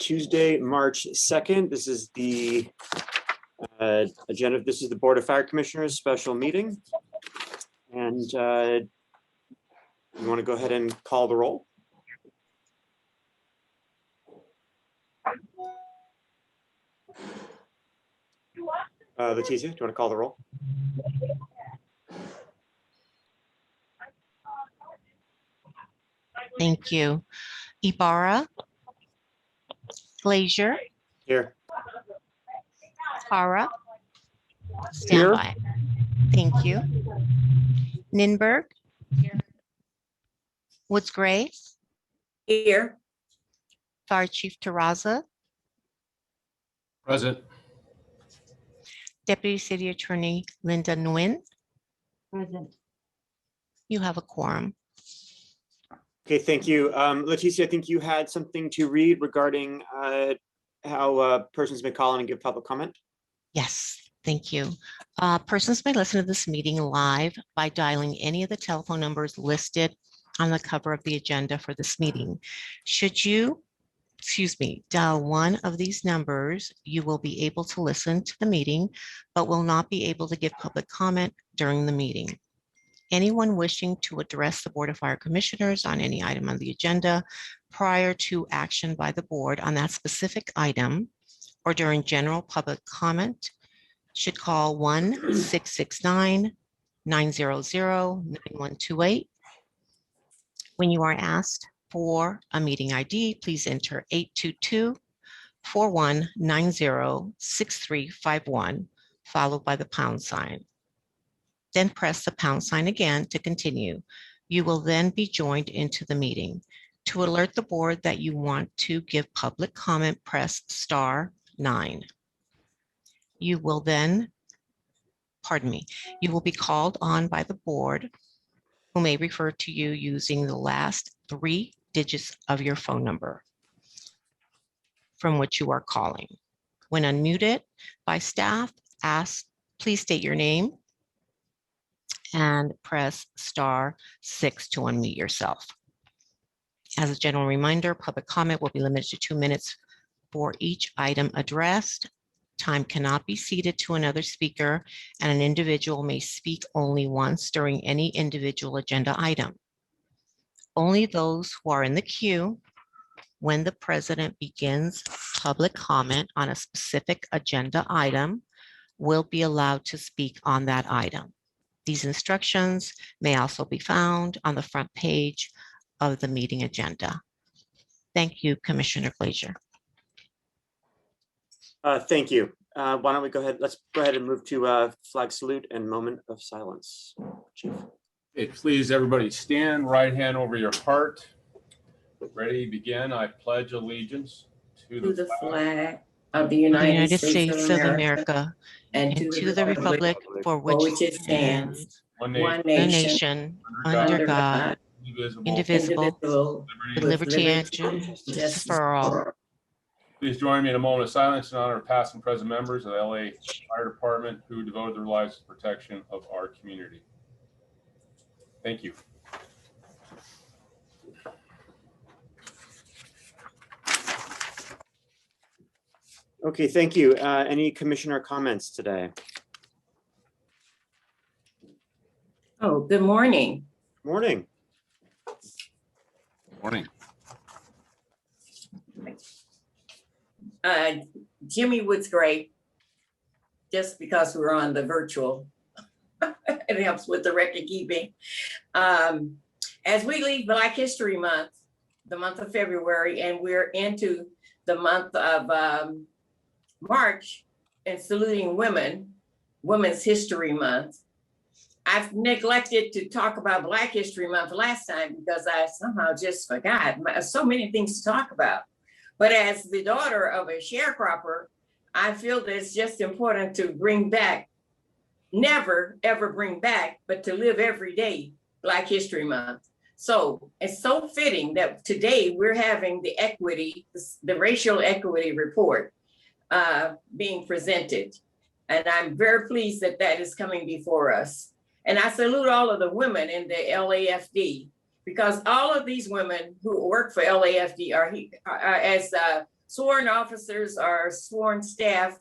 Tuesday, March 2nd. This is the agenda. This is the Board of Fire Commissioners special meeting. And you want to go ahead and call the roll? Leticia, do you want to call the roll? Thank you. Ibarra, Glazier, Here. Cara, stand by. Thank you. Ninberg, here. Woods Gray, Here. Fire Chief Terraza, Present. Deputy City Attorney Linda Nguyen. Present. You have a quorum. Okay, thank you. Leticia, I think you had something to read regarding how persons may call in and give public comment. Yes, thank you. Persons may listen to this meeting live by dialing any of the telephone numbers listed on the cover of the agenda for this meeting. Should you, dial one of these numbers, you will be able to listen to the meeting, but will not be able to give public comment during the meeting. Anyone wishing to address the Board of Fire Commissioners on any item on the agenda prior to action by the board on that specific item or during general public comment should call 1-669-900-9128. When you are asked for a meeting ID, please enter 822-4190-6351, followed by the pound sign. Then press the pound sign again to continue. You will then be joined into the meeting. To alert the board that you want to give public comment, press *9. You will then, you will be called on by the board who may refer to you using the last 3 digits of your phone number from which you are calling. When unmuted by staff, please state your name and press *6 to unmute yourself. As a general reminder, public comment will be limited to 2 minutes for each item addressed. Time cannot be ceded to another speaker, and an individual may speak only once during any individual agenda item. Only those who are in the queue when the president begins public comment on a specific agenda item will be allowed to speak on that item. These instructions may also be found on the front page of the meeting agenda. Thank you, Commissioner Glazier. Thank you. Why don't we go ahead? Let's go ahead and move to flag salute and moment of silence. Chief. Okay, please, everybody, stand, right hand over your heart. Ready, begin. I pledge allegiance to the flag of the United States States of America and to the republic for which it stands, one one nation, under God, indivisible, indivisible, with liberty and justice for all. Please join me in a moment of silence in honor of past and present members of the LA Fire Department who devoted their lives to the protection of our community. Thank you. Okay, thank you. Any commissioner comments today? Oh, good morning. Morning. Morning. Jimmy Woods Gray, just because we're on the virtual, it helps with the record keeping. As we leave Black History Month, the month of February, and we're into the month of March and saluting Women's History Month. I've neglected to talk about Black History Month last time because I somehow just forgot. So many things to talk about. But as the daughter of a sharecropper, I feel that it's just important to bring back, never ever bring back, but to live every day Black History Month. So it's so fitting that today we're having the equity, the racial equity report being presented. And I'm very pleased that that is coming before us. And I salute all of the women in the LAFD, because all of these women who work for LAFD are as sworn officers or sworn staff,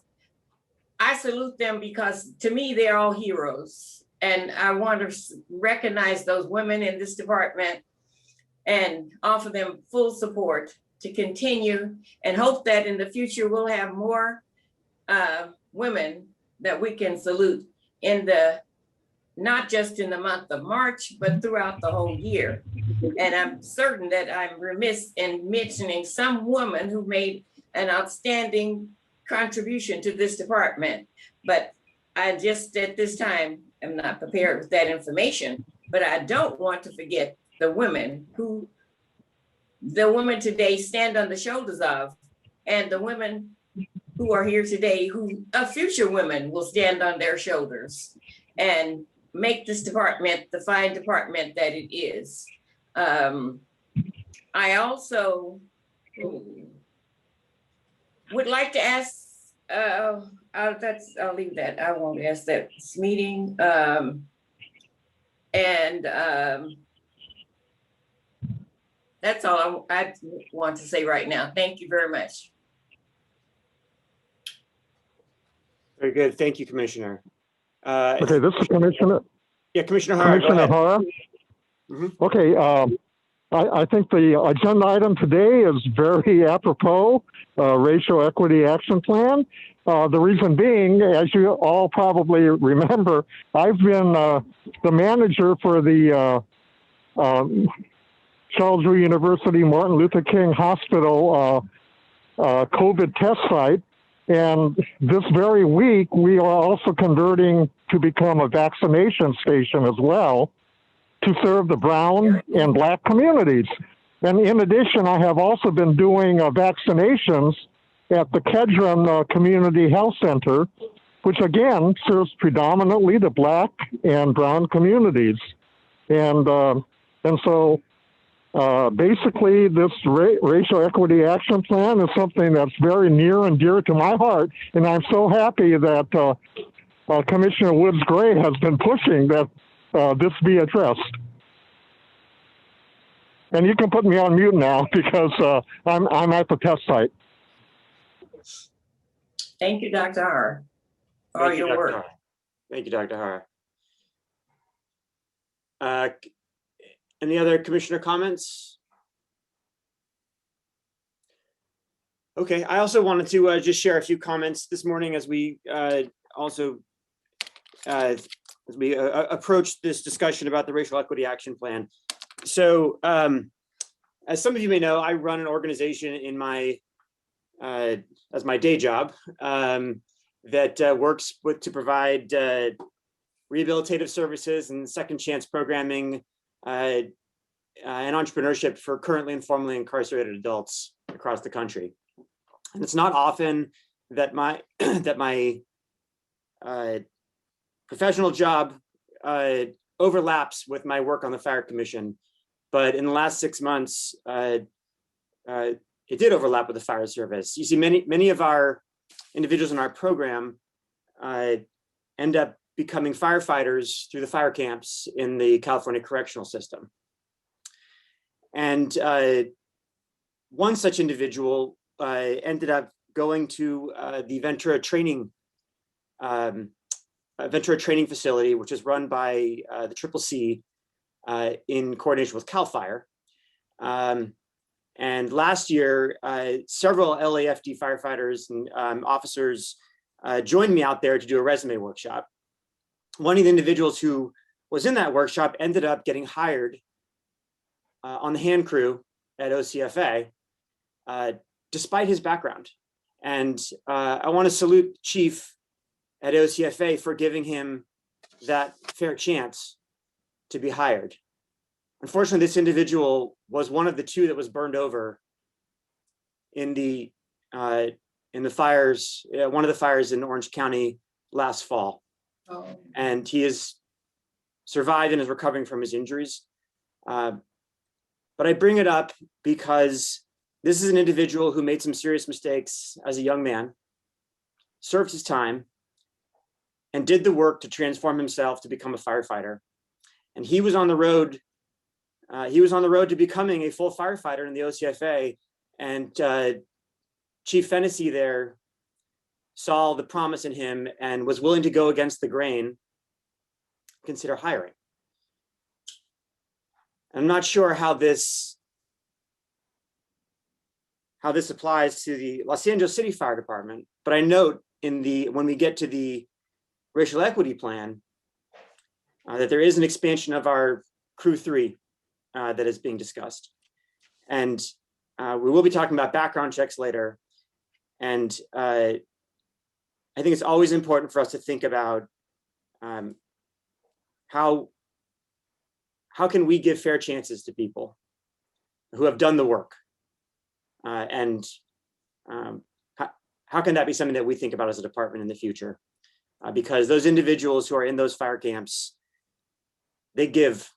I salute them because to me, they're all heroes. And I want to recognize those women in this department and offer them full support to continue, and hope that in the future we'll have more women that we can salute in not just in the month of March, but throughout the whole year. And I'm certain that I'm remiss in mentioning some woman who made an outstanding contribution to this department. But I just at this time am not prepared with that information. But I don't want to forget the women today stand on the shoulders of, and the women who are here today, who future women will stand on their shoulders and make this department the fine department that it is. I also would like to ask, I'll leave that. I won't ask that this meeting. That's all I want to say right now. Thank you very much. Very good. Thank you, Commissioner. Okay, this is Commissioner. Yeah, Commissioner Hara, go Commissioner ahead. Hara. Mhm. Okay, I think the agenda item today is very apropos, Racial Equity Action Plan. The reason being, as you all probably remember, I've been the manager for the Charles Lee University Martin Luther King Hospital COVID test site. And this very week, we are also converting to become a vaccination station as well to serve the brown and black communities. And in addition, I have also been doing vaccinations at the Kedron Community Health Center, which again serves predominantly the black and brown communities. And so basically, this Racial Equity Action Plan is something that's very near and dear to my heart, and I'm so happy that Commissioner Woods Gray has been pushing that this be addressed. And you can put me on mute now because I'm at the test site. Thank you, Dr. Hara, for all Thank you, your Dr. work. Hara. Thank you, Dr. Hara. Any other commissioner comments? Okay, I also wanted to just share a few comments this morning as we approach this discussion about the Racial Equity Action Plan. So, as some of you may know, I run an organization in my as my day job that works to provide rehabilitative services and second chance programming and entrepreneurship for currently and formerly incarcerated adults across the country. And it's not often that my professional job overlaps with my work on the Fire Commission, but in the last 6 months, it did overlap with the fire service. You see, many of our individuals in our program end up becoming firefighters through the fire camps in the California correctional system. And one such individual ended up going to the Ventura training facility, which is run by the CCC in coordination with CAL FIRE. And last year, several LAFD firefighters and officers joined me out there to do a resume workshop. One of the individuals who was in that workshop ended up getting hired on the hand crew at OCFA, despite his background. And I want to salute the chief at OCFA for giving him that fair chance to be hired. Unfortunately, this individual was one of the two that was burned over in the fires, one of the fires in Orange County last fall. Oh. And he has survived and is recovering from his injuries. But I bring it up because this is an individual who made some serious mistakes as a young man, served his time, and did the work to transform himself to become a firefighter. And he was on the road. He was on the road to becoming a full firefighter in the OCFA, and Chief Fennessy there saw the promise in him and was willing to go against the grain, consider hiring. I'm not sure how this applies to the Los Angeles City Fire Department, but I note when we get to the racial equity plan, that there is an expansion of our Crew 3 that is being discussed. And we will be talking about background checks later. And I think it's always important for us to think about how can we give fair chances to people who have done the work? And how can that be something that we think about as a department in the future? Because those individuals who are in those fire camps, they give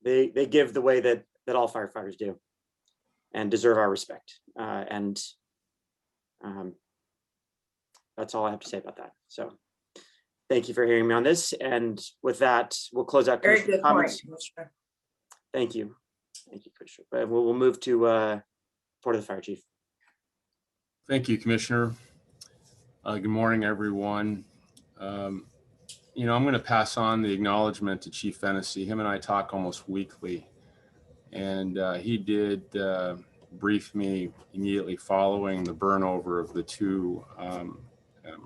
the way that all firefighters do and deserve our respect. And that's all I have to say about that. So thank you for hearing me on this. And with that, we'll close out Very Commissioner good comments. point, Commissioner. Thank you. Thank you, Commissioner. But we'll move to report of the fire chief. Thank you, Commissioner. Good morning, everyone. I'm going to pass on the acknowledgement to Chief Fennessy. Him and I talk almost weekly, and he did brief me immediately following the burnover of the two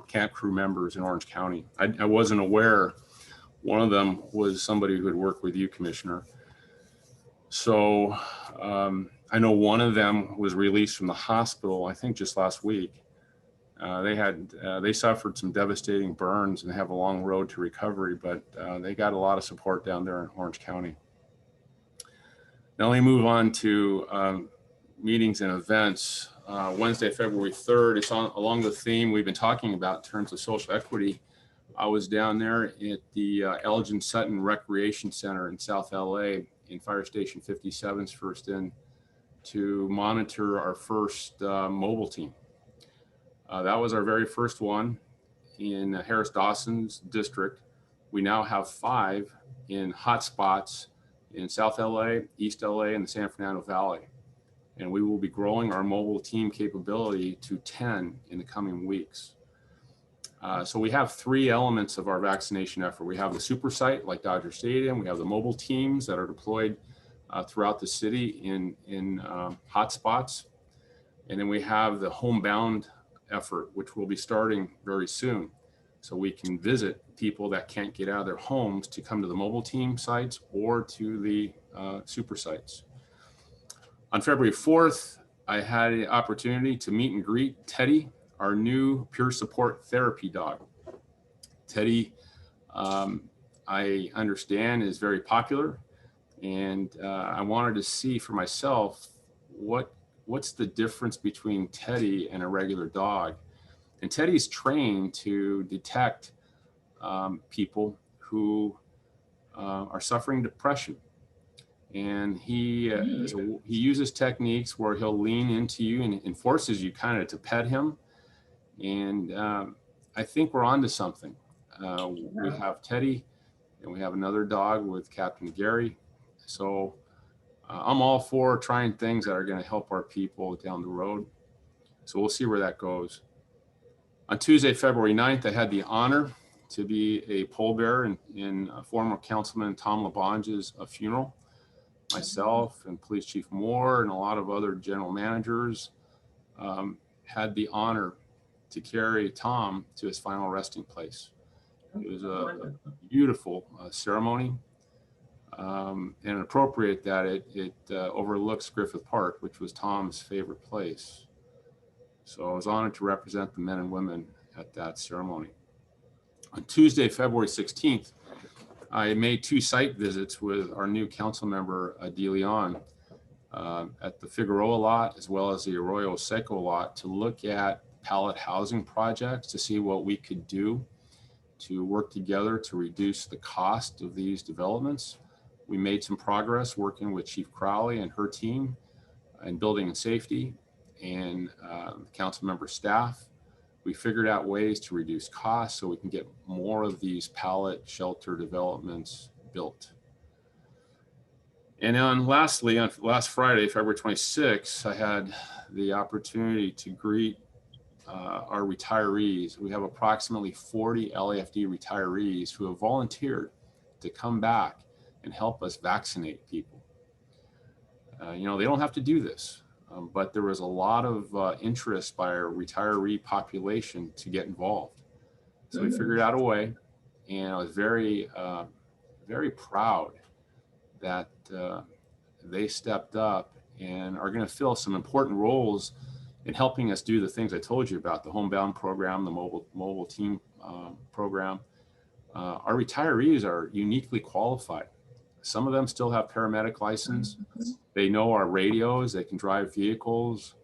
camp crew members in Orange County. I wasn't aware one of them was somebody who had worked with you, Commissioner. So I know one of them was released from the hospital, I think just last week. They suffered some devastating burns and have a long road to recovery, but they got a lot of support down there in Orange County. Now let me move on to meetings and events. Wednesday, February 3rd, it's along the theme we've been talking about in terms of social equity. I was down there at the Elgin Sutton Recreation Center in South LA in Fire Station 57's first in to monitor our first mobile team. That was our very first one in Harris Dawson's district. We now have 5 in hotspots in South LA, East LA, and the San Fernando Valley. And we will be growing our mobile team capability to 10 in the coming weeks. So we have 3 elements of our vaccination effort. We have the super site like Dodger Stadium. We have the mobile teams that are deployed throughout the city in hotspots. And then we have the homebound effort, which will be starting very soon. So we can visit people that can't get out of their homes to come to the mobile team sites or to the super sites. On February 4th, I had an opportunity to meet and greet Teddy, our new peer support therapy dog. Teddy, I understand, is very popular, and I wanted to see for myself what's the difference between Teddy and a regular dog. And Teddy's trained to detect people who are suffering depression. And he uses techniques where he'll lean into you and forces you kind of to pet him. And I think we're onto something. We have Teddy, and we have another dog with Captain Gary. So I'm all for trying things that are going to help our people down the road. So we'll see where that goes. On Tuesday, February 9th, I had the honor to be a pallbearer in former Councilman Tom LaBonge's funeral. Myself and Police Chief Moore and a lot of other general managers had the honor to carry Tom to his final resting place. It was a beautiful ceremony, and appropriate that it overlooks Griffith Park, which was Tom's favorite place. So I was honored to represent the men and women at that ceremony. On Tuesday, February 16th, I made 2 site visits with our new council member, DeLeon, at the Figueroa lot, as well as the Arroyo Seco lot, to look at pallet housing projects to see what we could do to work together to reduce the cost of these developments. We made some progress working with Chief Crowley and her team in building and safety and the council member staff. We figured out ways to reduce costs so we can get more of these pallet shelter developments built. And then lastly, on last Friday, February 26th, I had the opportunity to greet our retirees. We have approximately 40 LAFD retirees who have volunteered to come back and help us vaccinate people. You know, they don't have to do this, but there was a lot of interest by our retiree population to get involved. So we figured out a way, and I was very, very proud that they stepped up and are going to fill some important roles in helping us do the things I told you about, the homebound program, the mobile team program. Our retirees are uniquely qualified. Some of them still have paramedic license. They know our radios, they can drive vehicles.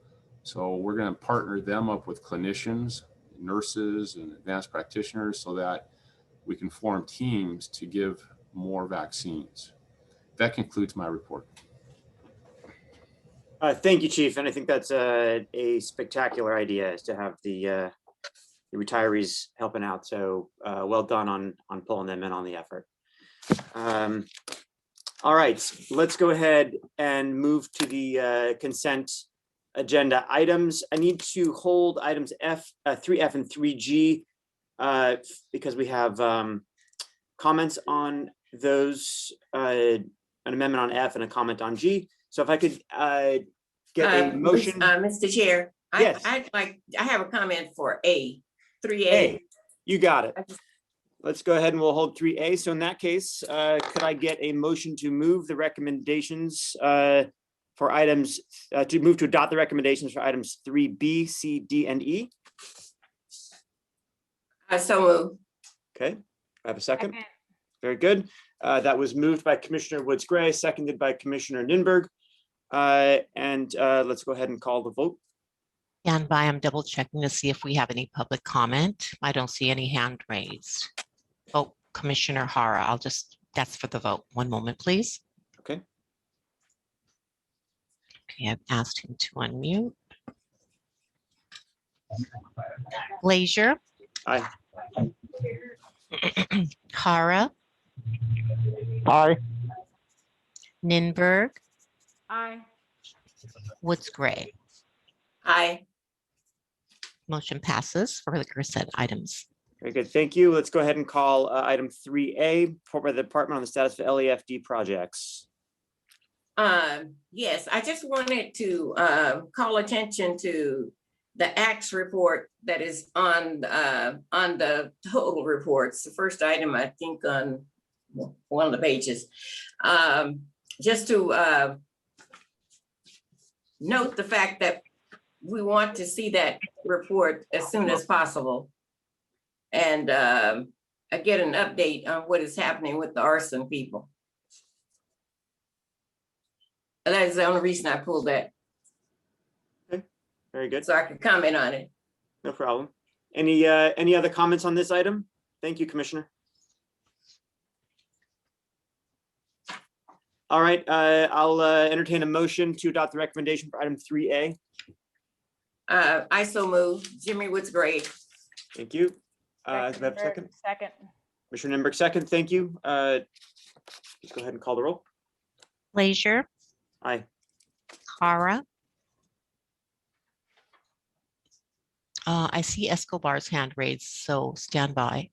So we're going to partner them up with clinicians, nurses, and advanced practitioners so that we can form teams to give more vaccines. That concludes my report. Thank you, Chief. And I think that's a spectacular idea, is to have the retirees helping out. So well done on pulling them in on the effort. All right, let's go ahead and move to the consent agenda items. I need to hold items 3F and 3G because we have comments on those, an amendment on F and a comment on G. So if I could get a motion. Mr. Chair, Yes. I have a comment for A, 3A. A, you got it. Let's go ahead and we'll hold 3A. So in that case, could I get a motion to move the recommendations for items, to move to adopt the recommendations for items 3B, C, D, and E? So moved. Okay, I have a second. Very good. That was moved by Commissioner Woods Gray, seconded by Commissioner Ninberg. And let's go ahead and call the vote. Stand by, I'm double checking to see if we have any public comment. I don't see any hand raised. Oh, Commissioner Hara, that's for the vote. One moment, please. Okay. Okay, I've asked him to unmute. Glazier. Aye. Hara. Aye. Ninberg. Aye. Woods Gray. Aye. Motion passes for the consent items. Very good. Thank you. Let's go ahead and call item 3A, report by the department on the status of LAFD projects. Yes, I just wanted to call attention to the ACTS report that is on the total reports. The first item, I think, on one of the pages. Just to note the fact that we want to see that report as soon as possible. And get an update on what is happening with the arson people. And that is the only reason I pulled that, Okay, very good. so I could comment on it. No problem. Any other comments on this item? Thank you, Commissioner. All right, I'll entertain a motion to adopt the recommendation for item 3A. I so move. Jimmy Woods Gray. Thank you. Do I have a second? Second. Commissioner Nimberg, second. Thank you. Let's go ahead and call the roll. Glazier. Aye. Hara. I see Escobar's hand raised, so stand by.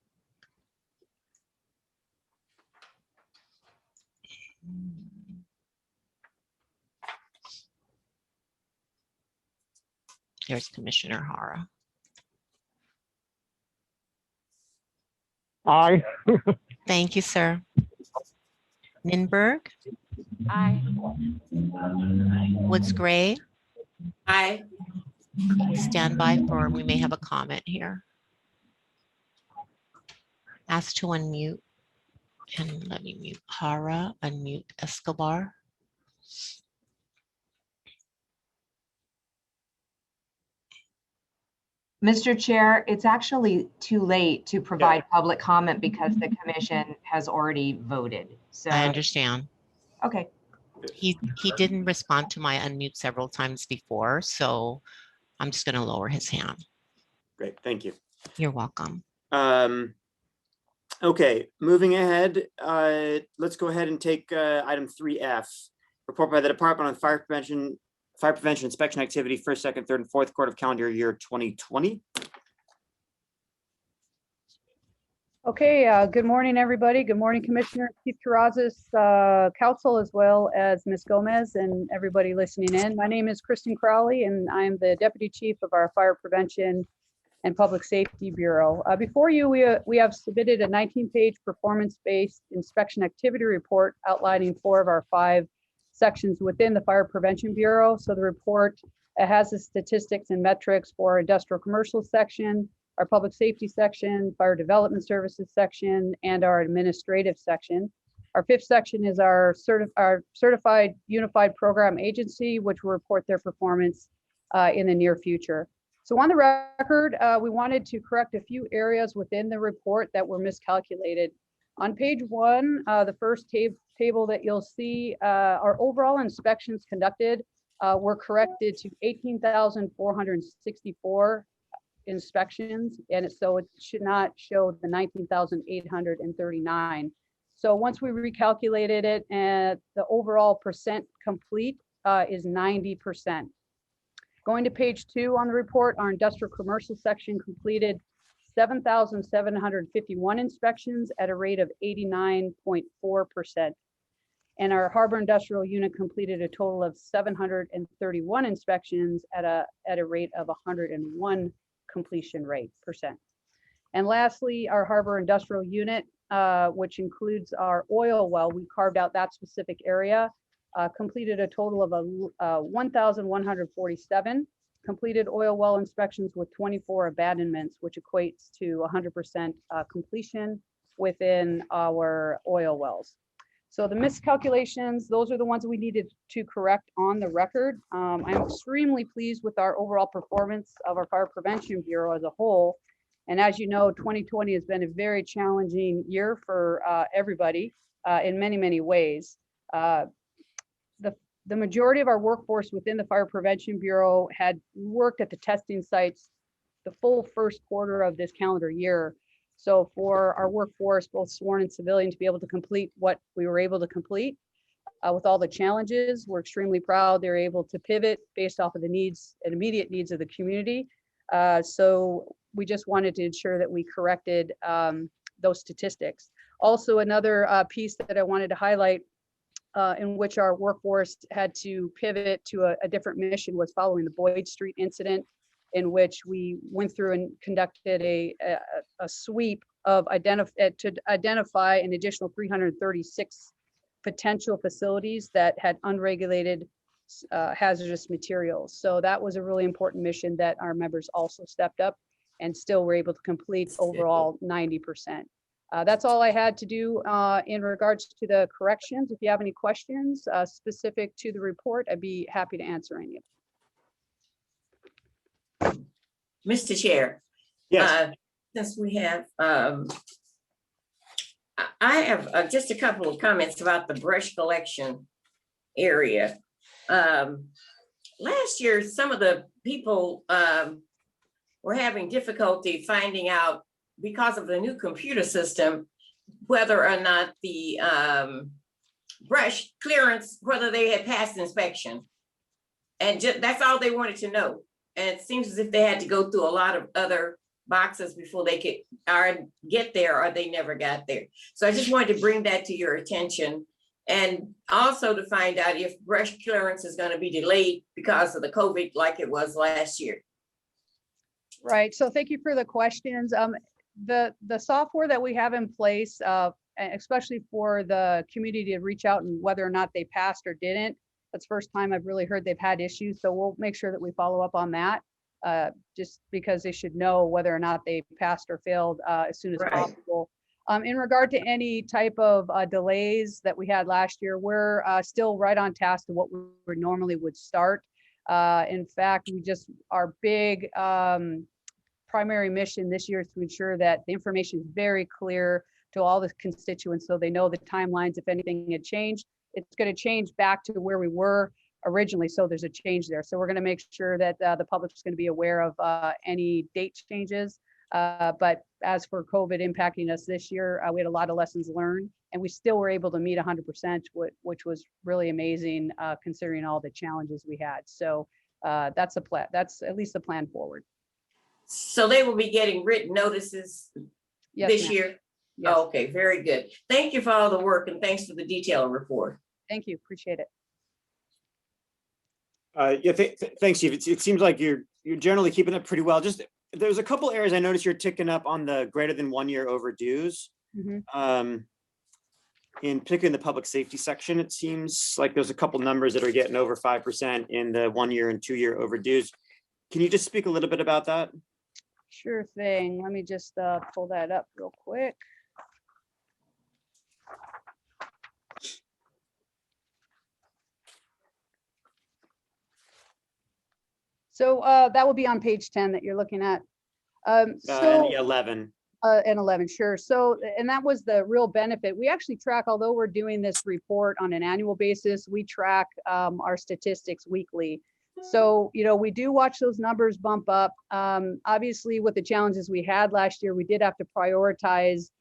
There's Commissioner Hara. Aye. Thank you, sir. Ninberg. Aye. Woods Gray. Aye. Stand by for, we may have a comment here. Ask to unmute. And let me mute Hara, unmute Escobar. Mr. Chair, it's actually too late to provide public comment because the commission has already voted. So, I understand. okay. He didn't respond to my unmute several times before, so I'm just going to lower his hand. Great, thank you. You're welcome. Okay, moving ahead, let's go ahead and take item 3F. Report by the Department on Fire Prevention Inspection Activity, first, second, third, and fourth quarter of calendar year 2020. Okay, good morning, everybody. Good morning, Commissioner, Chief Terrazas, Council, as well as Ms. Gomez and everybody listening in. My name is Kristen Crowley, and I'm the Deputy Chief of our Fire Prevention and Public Safety Bureau. Before you, we have submitted a 19-page performance-based inspection activity report outlining 4 of our 5 sections within the Fire Prevention Bureau. So the report has the statistics and metrics for our industrial commercial section, our public safety section, fire development services section, and our administrative section. Our 5th section is our certified unified program agency, which will report their performance in the near future. So on the record, we wanted to correct a few areas within the report that were miscalculated. On page 1, the first table that you'll see, our overall inspections conducted were corrected to 18,464 inspections, and so it should not show the 19,839. So once we recalculated it, and the overall percent complete is 90%. Going to page 2 on the report, our industrial commercial section completed 7,751 inspections at a rate of 89.4%. And our harbor industrial unit completed a total of 731 inspections at a rate of 101 completion rate percent. And lastly, our harbor industrial unit, which includes our oil well, we carved out that specific area, completed a total of 1,147 completed oil well inspections with 24 abandonments, which equates to 100% completion within our oil wells. So the miscalculations, those are the ones we needed to correct on the record. I'm extremely pleased with our overall performance of our Fire Prevention Bureau as a whole. And as you know, 2020 has been a very challenging year for everybody in many, many ways. The majority of our workforce within the Fire Prevention Bureau had worked at the testing sites the full first quarter of this calendar year. So for our workforce, both sworn and civilian, to be able to complete what we were able to complete with all the challenges, we're extremely proud they're able to pivot based off of the needs and immediate needs of the community. So we just wanted to ensure that we corrected those statistics. Also, another piece that I wanted to highlight in which our workforce had to pivot to a different mission was following the Boyd Street incident, in which we went through and conducted a sweep of to identify an additional 336 potential facilities that had unregulated hazardous materials. So that was a really important mission that our members also stepped up and still were able to complete overall 90%. That's all I had to do in regards to the corrections. If you have any questions specific to the report, I'd be happy to answer any of them. Mr. Chair. Yes. Since we have, I have just a couple of comments about the brush collection area. Last year, some of the people were having difficulty finding out, because of the new computer system, whether or not the brush clearance, whether they had passed inspection. And that's all they wanted to know. And it seems as if they had to go through a lot of other boxes before they could get there, or they never got there. So I just wanted to bring that to your attention, and also to find out if brush clearance is going to be delayed because of the COVID like it was last year. Right, so thank you for the questions. The software that we have in place, especially for the community to reach out and whether or not they passed or didn't, that's the first time I've really heard they've had issues. So we'll make sure that we follow up on that, just because they should know whether or not they passed or failed as soon as possible. In regard to any type of delays that we had last year, we're still right on task to what we normally would start. In fact, our big primary mission this year is to ensure that the information is very clear to all the constituents, so they know the timelines. If anything had changed, it's going to change back to where we were originally, so there's a change there. So we're going to make sure that the public is going to be aware of any date changes But as for COVID impacting us this year, we had a lot of lessons learned, and we still were able to meet 100%, which was really amazing considering all the challenges we had. So that's a plan. That's at least the plan forward. So they will be getting written notices Yes, this ma'am. year? Yes. Oh, okay, very good. Thank you for all the work and thanks for the detailed report. Thank you. Appreciate it. Yeah, thanks, Chief. It seems like you're generally keeping up pretty well. Just there's a couple areas I noticed you're ticking up on the greater than 1 year overdues. Mhm. In particularly in the public safety section, it seems like there's a couple numbers that are getting over 5% in the 1 year and 2 year overdues. Can you just speak a little bit about that? Sure thing. Let me just pull that up real quick. So that will be on page 10 that you're looking at. So 11. and 11, sure. So, and that was the real benefit. We actually track, although we're doing this report on an annual basis, we track our statistics weekly. So, you know, we do watch those numbers bump up. Obviously, with the challenges we had last year, we did have to prioritize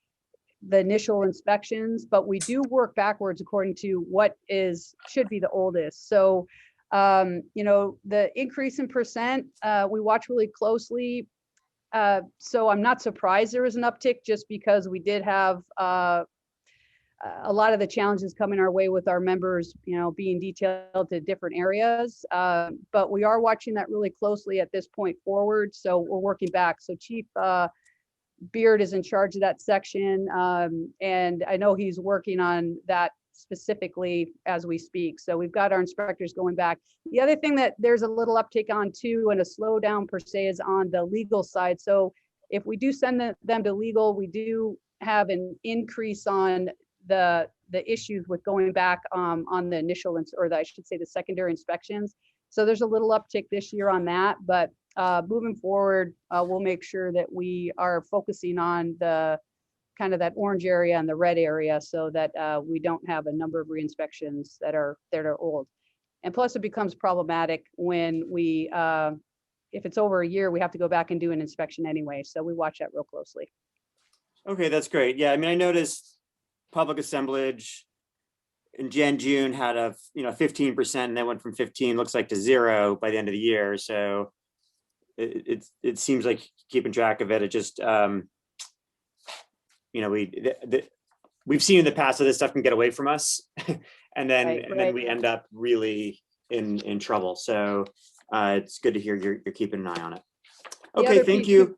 the initial inspections, but we do work backwards according to what should be the oldest. So, you know, the increase in percent, we watch really closely. So I'm not surprised there was an uptick just because we did have a lot of the challenges coming our way with our members, you know, being detailed to different areas. But we are watching that really closely at this point forward. So we're working back. So Chief Beard is in charge of that section. And I know he's working on that specifically as we speak. So we've got our inspectors going back. The other thing that there's a little uptick on too, and a slowdown per se, is on the legal side. So if we do send them to legal, we do have an increase on the issues with going back on the initial, or I should say the secondary inspections. So there's a little uptick this year on that, but moving forward, we'll make sure that we are focusing on the kind of that orange area and the red area so that we don't have a number of re-inspections that are old. And plus it becomes problematic when we, if it's over a year, we have to go back and do an inspection anyway. So we watch that real closely. Okay, that's great. Yeah, I mean, I noticed public assemblage in June had a 15%, and then went from 15 looks like to 0 by the end of the year. So it seems like keeping track of it. It just we've seen in the past that this stuff can get away from us, and then we end up really in trouble. So it's good to hear you're keeping an eye on it. Okay, thank you.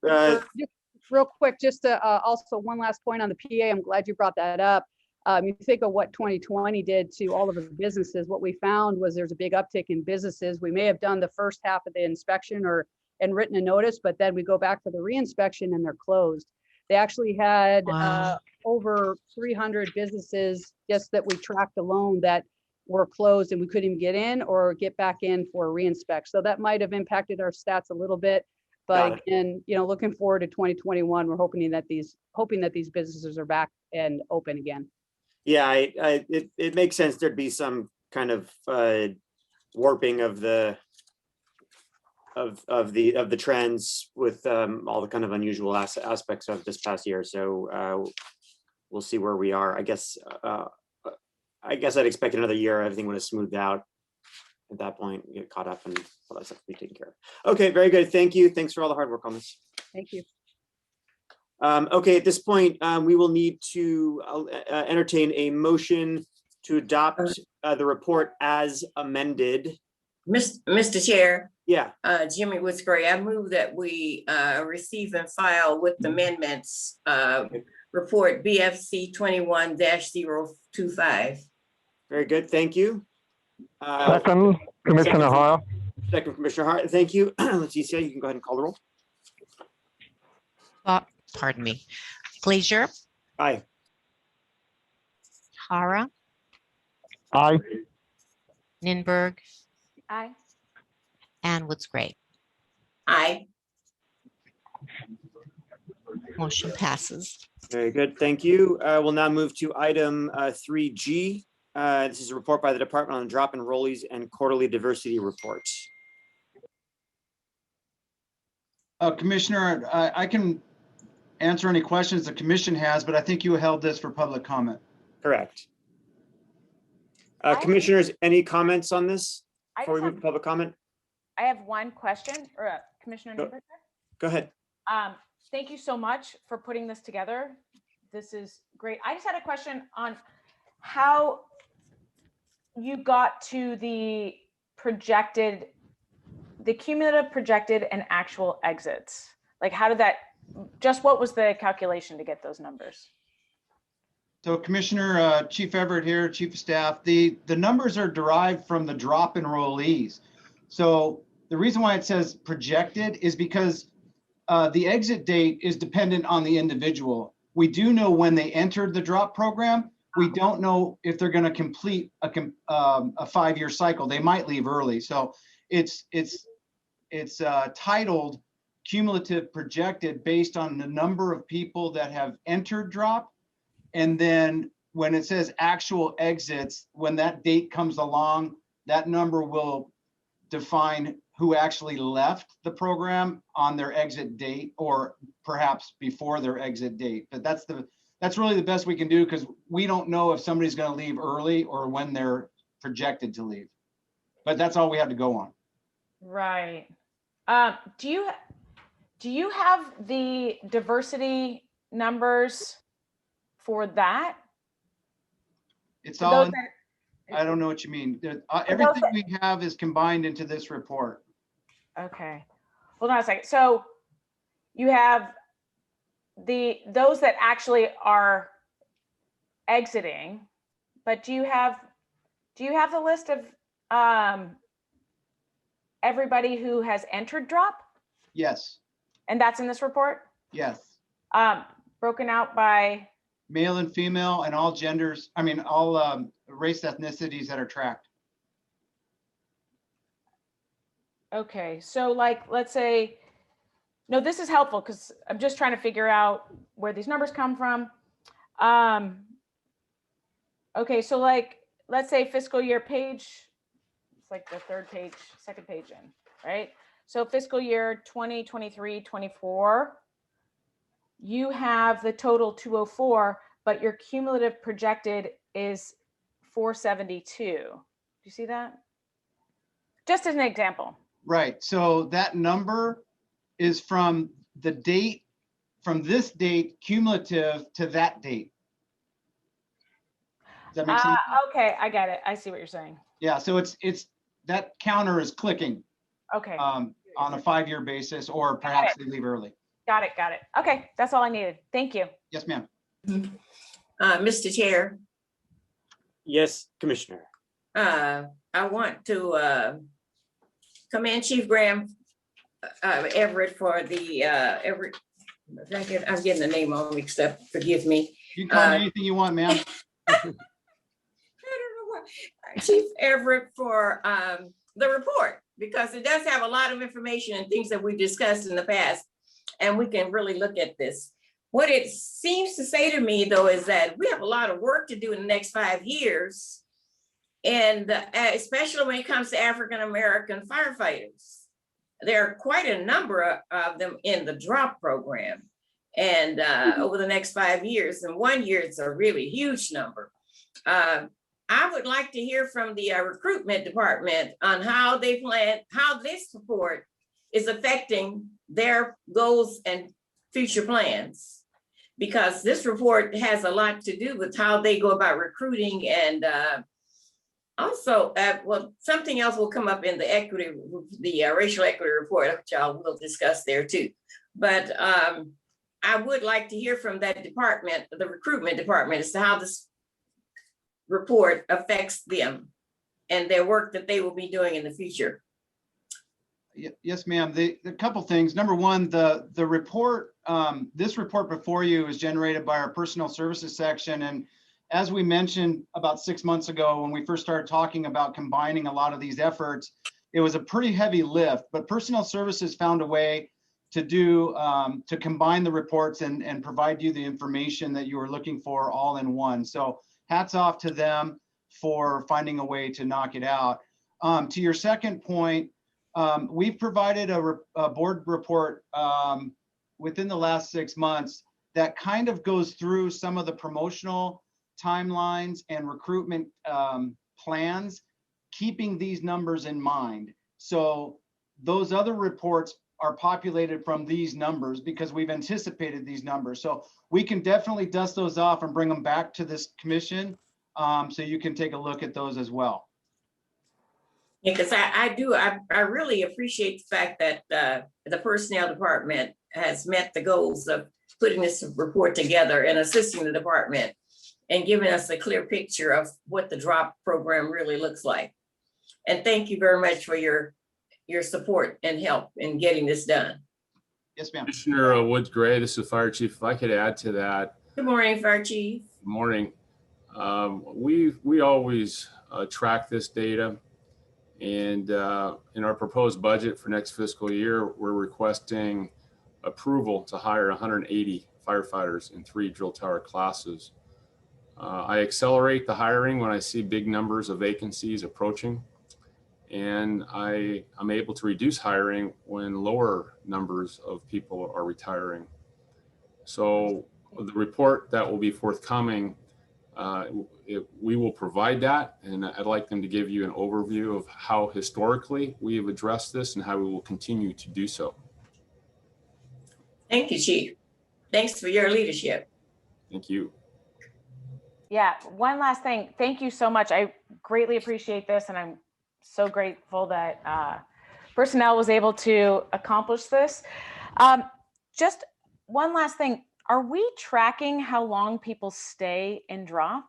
Real quick, just to, also one last point on the PA. I'm glad you brought that up. You think of what 2020 did to all of the businesses. What we found was there's a big uptick in businesses. We may have done the first half of the inspection and written a notice, but then we go back for the re-inspection and they're closed. They actually had over 300 businesses just that we tracked alone that were closed and we couldn't even get in or get back in for a re-inspect. So that might have impacted our stats a little bit. But again, you know, looking forward to 2021, we're hoping that these businesses are back and open again. Yeah, it makes sense there'd be some kind of warping of the trends with all the kind of unusual aspects of this past year. So we'll see where we are. I guess I'd expect another year everything would have smoothed out at that point, get caught up, and all that stuff to be taken care of. Okay, very good. Thank you. Thanks for all the hard work on this. Thank you. Okay, at this point, we will need to entertain a motion to adopt the report as amended. Mr. Chair. Yeah. Jimmy Woods Gray, I move that we receive and file with amendments report BFC 21-025. Very good. Thank you. Second, Commissioner Hara. Second, Commissioner Hart. Thank you. Leticia, you can go ahead and call the roll. Pardon me. Glazier, Aye. Hara, Aye. Ninberg, Aye. and Woods Gray. Aye. Motion passes. Very good. Thank you. We'll now move to item 3G. This is a report by the Department on drop enrollees and quarterly diversity reports. Commissioner, I can answer any questions the commission has, but I think you held this for public comment. Correct. I- Commissioners, any comments on this I before we just move have, to public comment? I have one question, or Commissioner Go- Neighbor. Go ahead. Thank you so much for putting this together. This is great. I just had a question on how you got to the cumulative projected and actual exits. Like, how did that, just what was the calculation to get those numbers? So Commissioner, Chief Everett here, Chief of Staff, the numbers are derived from the drop enrollees. So the reason why it says projected is because the exit date is dependent on the individual. We do know when they entered the drop program. We don't know if they're going to complete a 5-year cycle. They might leave early. So it's titled cumulative projected based on the number of people that have entered drop. And then when it says actual exits, when that date comes along, that number will define who actually left the program on their exit date, or perhaps before their exit date. But that's really the best we can do, because we don't know if somebody's going to leave early or when they're projected to leave. But that's all we have to go on. Right. Do you have the diversity numbers for that? It's For all, those that- I don't know what you mean. Everything we have is combined into this report. Okay, hold on a second. So you have those that actually are exiting, but do you have the list of everybody who has entered drop? Yes, And that's in this report? yes. Broken out by, Male and female and all genders, I mean, all race ethnicities that are tracked. okay, so like, let's say, no, this is helpful because I'm just trying to figure out where these numbers come from. Okay, so like, let's say fiscal year page, it's like the third page, second page in, right? So fiscal year 2023, 24, you have the total 204, but your cumulative projected is 472. Do you see that? Just as an example. Right, so that number is from the date, from this date cumulative to that date. Does that make sense? Okay, I get it. I see what you're saying. Yeah, so it's that counter is clicking Okay, on a 5-year basis, or perhaps they leave early. got it. Okay, that's all I needed. Thank you. Yes, ma'am. Mr. Chair, Yes, Commissioner. I want to commend Chief Graham Everett for the Everett. I was getting the name all mixed up. Forgive me. You can call me anything you want, ma'am. I don't know why. Chief Everett for the report, because it does have a lot of information and things that we've discussed in the past, and we can really look at this. What it seems to say to me, though, is that we have a lot of work to do in the next 5 years, and especially when it comes to African-American firefighters. There are quite a number of them in the drop program, and over the next 5 years. And 1 year, it's a really huge number. I would like to hear from the recruitment department on how they plan, how this support is affecting their goals and future plans. Because this report has a lot to do with how they go about recruiting, and also, well, something else will come up in the equity, the racial equity report, which I will discuss there too. But I would like to hear from that department, the recruitment department, as to how this report affects them and their work that they will be doing in the future. Yes, ma'am. The couple things. Number one, the report, this report before you is generated by our personnel services section. And as we mentioned about 6 months ago, when we first started talking about combining a lot of these efforts, it was a pretty heavy lift, but personnel services found a way to do, to combine the reports and provide you the information that you were looking for all in one. So hats off to them for finding a way to knock it out. To your second point, we've provided a board report within the last 6 months that kind of goes through some of the promotional timelines and recruitment plans, keeping these numbers in mind. So those other reports are populated from these numbers because we've anticipated these numbers. So we can definitely dust those off and bring them back to this commission, so you can take a look at those as well. Because I really appreciate the fact that the personnel department has met the goals of putting this report together and assisting the department and giving us a clear picture of what the drop program really looks like. And thank you very much for your support and help in getting this done. Yes, ma'am. Commissioner Woods Gray, this is Fire Chief. If I could add to that. Good morning, Fire Chief. Good morning. We always track this data, and in our proposed budget for next fiscal year, we're requesting approval to hire 180 firefighters in 3 drill tower classes. I accelerate the hiring when I see big numbers of vacancies approaching, and I'm able to reduce hiring when lower numbers of people are retiring. So the report that will be forthcoming, we will provide that, and I'd like them to give you an overview of how historically we have addressed this and how we will continue to do so. Thank you, Chief. Thanks for your leadership. Thank you. Yeah, one last thing. Thank you so much. I greatly appreciate this, and I'm so grateful that personnel was able to accomplish this. Just one last thing. Are we tracking how long people stay in drop?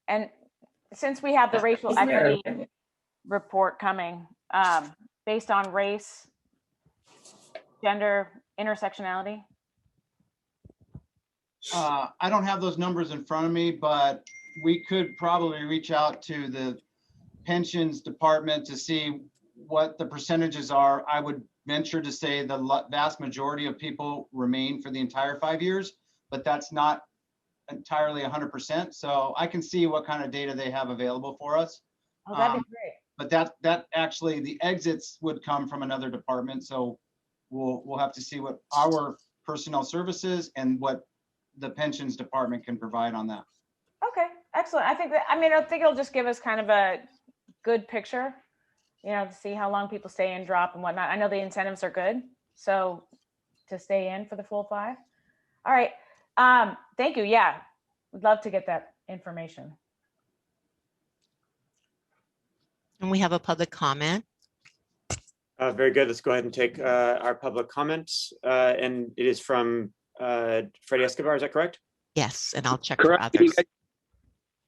And since we have the racial equity report coming, based on race, gender, intersectionality? I don't have those numbers in front of me, but we could probably reach out to the pensions department to see what the percentages are. I would venture to say the vast majority of people remain for the entire 5 years, but that's not entirely 100%. So I can see what kind of data they have available for us. Oh, that'd be great. But that actually, the exits would come from another department. So we'll have to see what our personnel services and what the pensions department can provide on that. Okay, excellent. I think it'll just give us kind of a good picture, to see how long people stay in drop and whatnot. I know the incentives are good, so to stay in for the full 5. All right, thank you. Yeah, would love to get that information. And we have a public comment. Very good. Let's go ahead and take our public comments. And it is from Freddie Escobar, is that correct? Yes, and I'll check Correct. for others.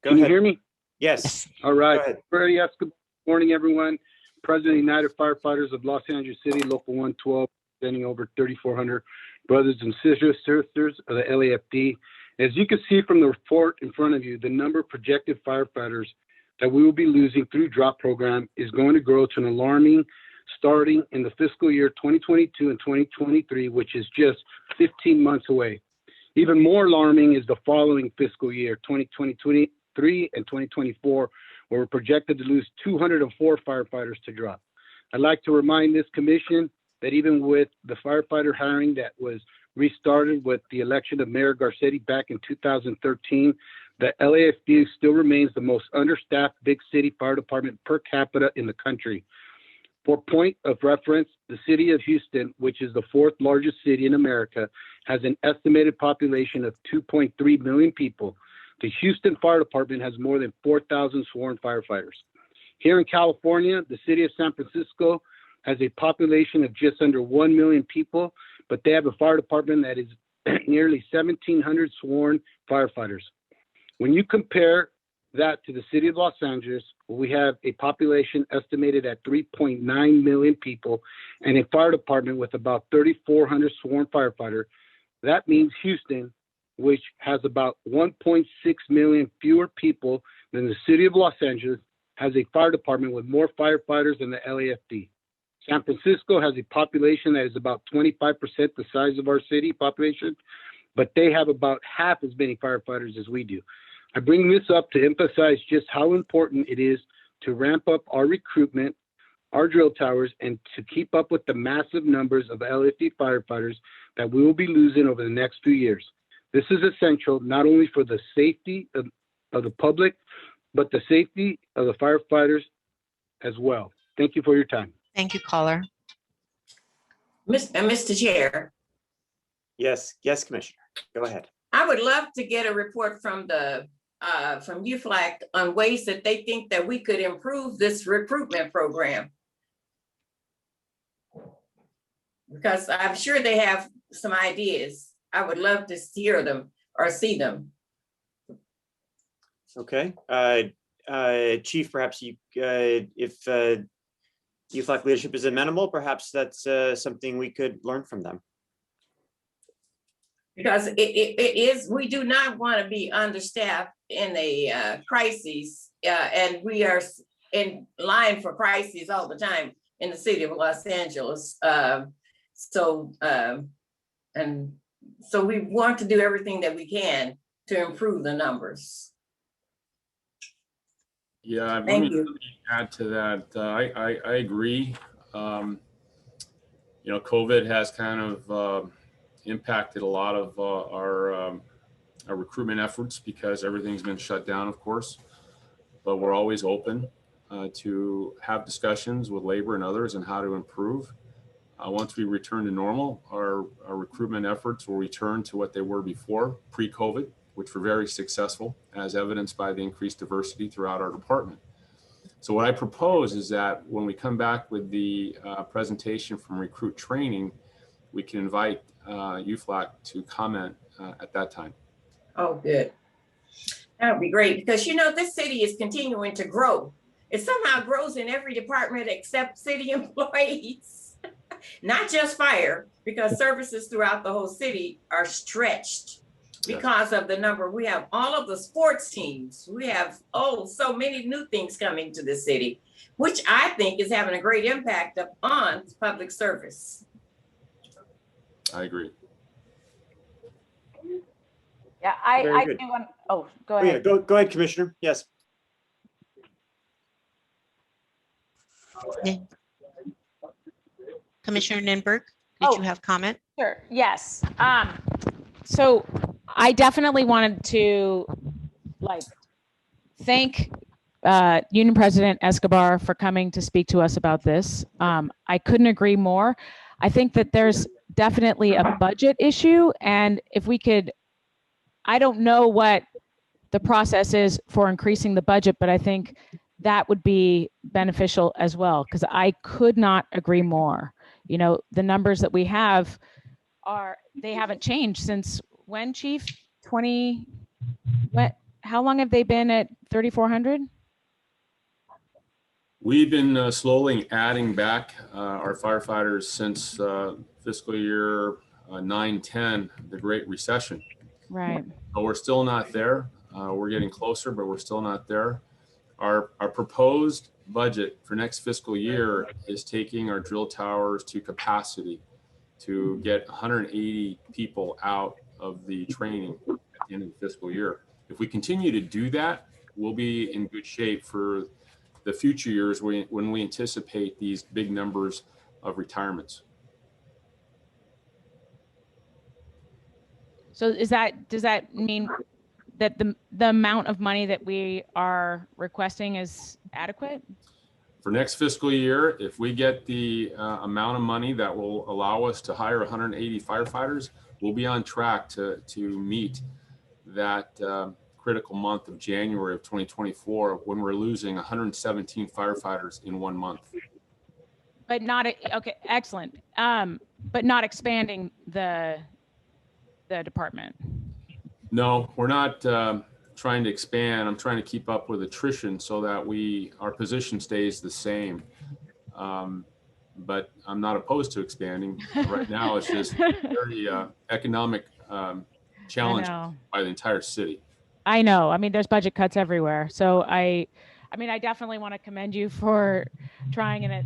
Can you hear me? Yes. All right. Go ahead. Freddie Escobar. Morning, everyone. President of United Firefighters of Los Angeles City, Local 112, representing over 3,400 brothers and sisters of the LAFD. As you can see from the report in front of you, the number of projected firefighters that we will be losing through drop program is going to grow to an alarming starting in the fiscal year 2022 and 2023, which is just 15 months away. Even more alarming is the following fiscal year, 2023 and 2024, where we're projected to lose 204 firefighters to drop. I'd like to remind this commission that even with the firefighter hiring that was restarted with the election of Mayor Garcetti back in 2013, the LAFD still remains the most understaffed big city fire department per capita in the country. For point of reference, the city of Houston, which is the 4th largest city in America, has an estimated population of 2.3 million people. The Houston Fire Department has more than 4,000 sworn firefighters. Here in California, the city of San Francisco has a population of just under 1 million people, but they have a fire department that is nearly 1,700 sworn firefighters. When you compare that to the city of Los Angeles, where we have a population estimated at 3.9 million people and a fire department with about 3,400 sworn firefighters, that means Houston, which has about 1.6 million fewer people than the city of Los Angeles, has a fire department with more firefighters than the LAFD. San Francisco has a population that is about 25% the size of our city population, but they have about half as many firefighters as we do. I bring this up to emphasize just how important it is to ramp up our recruitment our drill towers and to keep up with the massive numbers of LAFD firefighters that we will be losing over the next few years. This is essential not only for the safety of the public, but the safety of the firefighters as well. Thank you for your time. Thank you, caller. Mr. Chair, Yes, yes, Commissioner, go ahead. I would love to get a report from the from UFLAC on ways that they think that we could improve this recruitment program. Because I'm sure they have some ideas. I would love to hear them or see them. Okay, Chief, perhaps you, if UFLAC leadership is amenable, perhaps that's something we could learn from them. Because it is, we do not want to be understaffed in a crisis, and we are in line for crises all the time in the city of Los Angeles. So we want to do everything that we can to improve the numbers. Yeah, let Thank me you. add to that. I agree. You know, COVID has kind of impacted a lot of our recruitment efforts because everything's been shut down, of course. But we're always open to have discussions with labor and others on how to improve. Once we return to normal, our recruitment efforts will return to what they were before, pre-COVID, which were very successful, as evidenced by the increased diversity throughout our department. So what I propose is that when we come back with the presentation from recruit training, we can invite UFLAC to comment at that time. Oh, good. That would be great, because you know, this city is continuing to grow. It somehow grows in every department except city employees. Not just fire, because services throughout the whole city are stretched because of the number. We have all of the sports teams. We have, so many new things coming to the city, which I think is having a great impact on public service. I agree. Yeah, Very I good. do want, oh, go Oh, yeah, ahead. go ahead, Commissioner. Yes. Commissioner Ninberg, did you have comment? Sure, yes. So I definitely wanted to thank Union President Escobar for coming to speak to us about this. I couldn't agree more. I think that there's definitely a budget issue, and if we could, I don't know what the process is for increasing the budget, but I think that would be beneficial as well, because I could not agree more. You know, the numbers that we have they haven't changed since when, Chief? How long have they been at 3,400? We've been slowly adding back our firefighters since fiscal year 9-10, the Great Recession. Right. But we're still not there. We're getting closer, but we're still not there. Our proposed budget for next fiscal year is taking our drill towers to capacity to get 180 people out of the training at the end of the fiscal year. If we continue to do that, we'll be in good shape for the future years when we anticipate these big numbers of retirements. So does that mean that the amount of money that we are requesting is adequate? For next fiscal year, if we get the amount of money that will allow us to hire 180 firefighters, we'll be on track to meet that critical month of January of 2024, when we're losing 117 firefighters in 1 month. But not, okay, excellent. But not expanding the department. No, we're not trying to expand. I'm trying to keep up with attrition so that our position stays the same. But I'm not opposed to expanding. Right now, it's just very economic challenge by the entire city. I know. I mean, there's budget cuts everywhere. So I definitely want to commend you for trying, and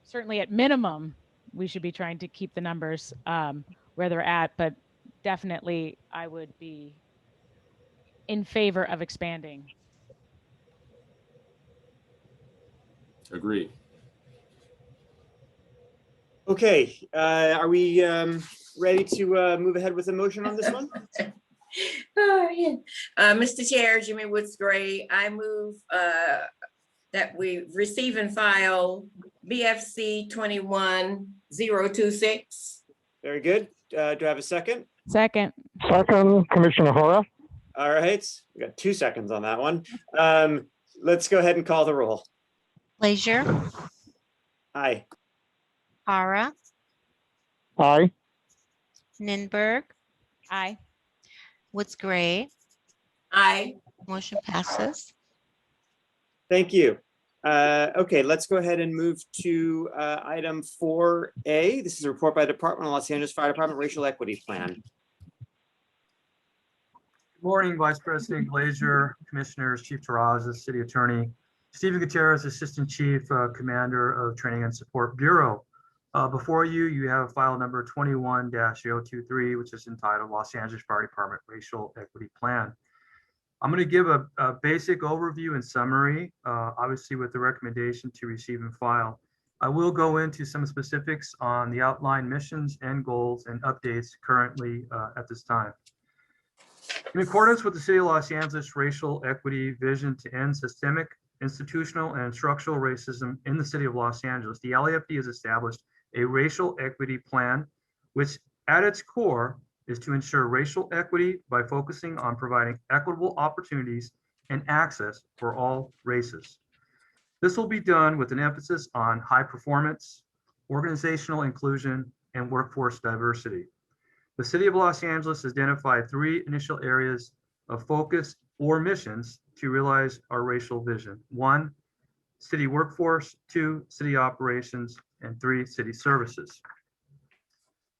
certainly at minimum, we should be trying to keep the numbers where they're at, but definitely I would be in favor of expanding. Agreed. Okay, are we ready to move ahead with a motion on this one? Oh, yeah. Mr. Chair, Jimmy Woods Gray, I move that we receive and file BFC 21026. Very good. Do I have a second? Second. Second, Commissioner Hora. All right, we got 2 seconds on that one. Let's go ahead and call the roll. Leisure, Aye. Hara, Aye. Ninberg, Aye. Woods Gray, Aye. motion passes. Thank you. Okay, let's go ahead and move to item 4A. This is a report by the Department of Los Angeles Fire Department Racial Equity Plan. Good morning, Vice President Glazier, Commissioners, Chief Terrazas, City Attorney, Stephen Gutierrez, Assistant Chief Commander of Training and Support Bureau. Before you, you have file number 21-023, which is entitled Los Angeles Fire Department Racial Equity Plan. I'm going to give a basic overview and summary, obviously with the recommendation to receive and file. I will go into some specifics on the outlined missions and goals and updates currently at this time. In accordance with the City of Los Angeles racial equity vision to end systemic, institutional, and structural racism in the City of Los Angeles, the LAFD has established a racial equity plan, which at its core is to ensure racial equity by focusing on providing equitable opportunities and access for all races. This will be done with an emphasis on high performance, organizational inclusion, and workforce diversity. The City of Los Angeles has identified 3 initial areas of focus or missions to realize our racial vision. 1, city workforce, 2, city operations, and 3, city services.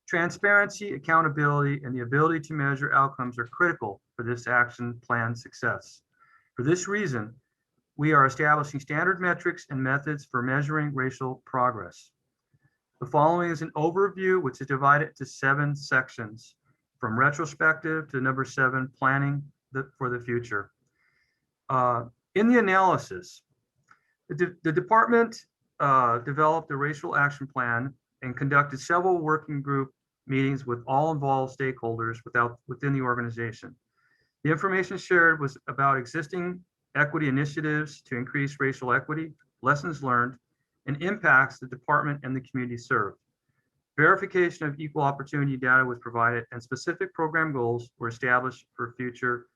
Transparency, accountability, and the ability to measure outcomes are critical for this action plan success. For this reason, we are establishing standard metrics and methods for measuring racial progress. The following is an overview, which is divided into 7 sections, from retrospective to number 7, planning for the future. In the analysis, the department developed a racial action plan and conducted several working group meetings with all involved stakeholders within the organization. The information shared was about existing equity initiatives to increase racial equity, lessons learned, and impacts the department and the community served. Verification of equal opportunity data was provided, and specific program goals were established for future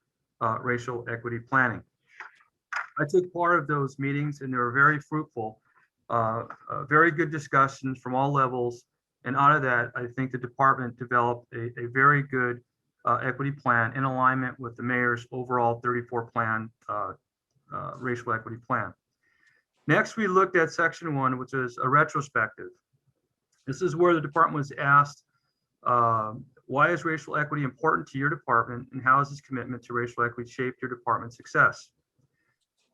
racial equity planning. I took part of those meetings, and they were very fruitful, very good discussions from all levels. And out of that, I think the department developed a very good equity plan in alignment with the mayor's overall 34 plan racial equity plan. Next, we looked at section 1, which is a retrospective. This is where the department was asked, why is racial equity important to your department, and how has this commitment to racial equity shaped your department's success?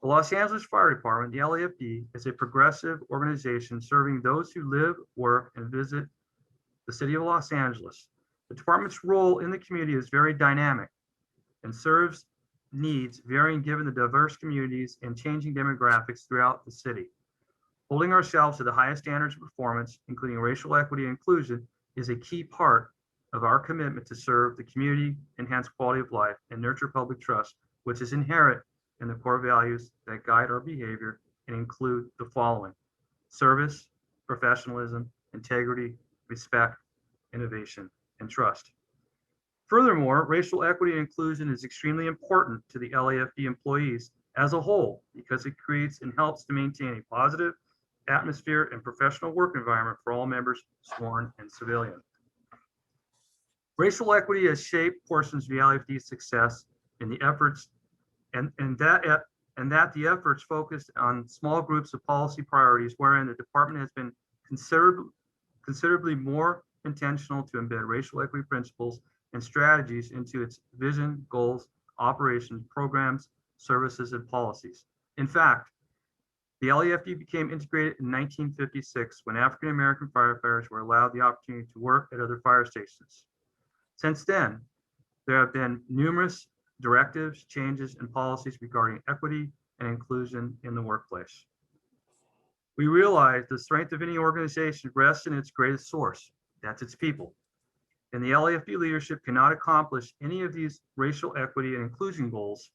The Los Angeles Fire Department, the LAFD, is a progressive organization serving those who live, work, and visit the City of Los Angeles. The department's role in the community is very dynamic and serves needs varying given the diverse communities and changing demographics throughout the city. Holding ourselves to the highest standards of performance, including racial equity and inclusion, is a key part of our commitment to serve the community, enhance quality of life, and nurture public trust, which is inherent in the core values that guide our behavior and include the following: service, professionalism, integrity, respect, innovation, and trust. Furthermore, racial equity and inclusion is extremely important to the LAFD employees as a whole because it creates and helps to maintain a positive atmosphere and professional work environment for all members, sworn and civilian. Racial equity has shaped portions of the LAFD's success in the efforts and that the efforts focused on small groups of policy priorities wherein the department has been considerably more intentional to embed racial equity principles and strategies into its vision, goals, operations, programs, services, and policies. In fact, the LAFD became integrated in 1956 when African-American firefighters were allowed the opportunity to work at other fire stations. Since then, there have been numerous directives, changes, and policies regarding equity and inclusion in the workplace. We realize the strength of any organization rests in its greatest source, that's its people. And the LAFD leadership cannot accomplish any of these racial equity and inclusion goals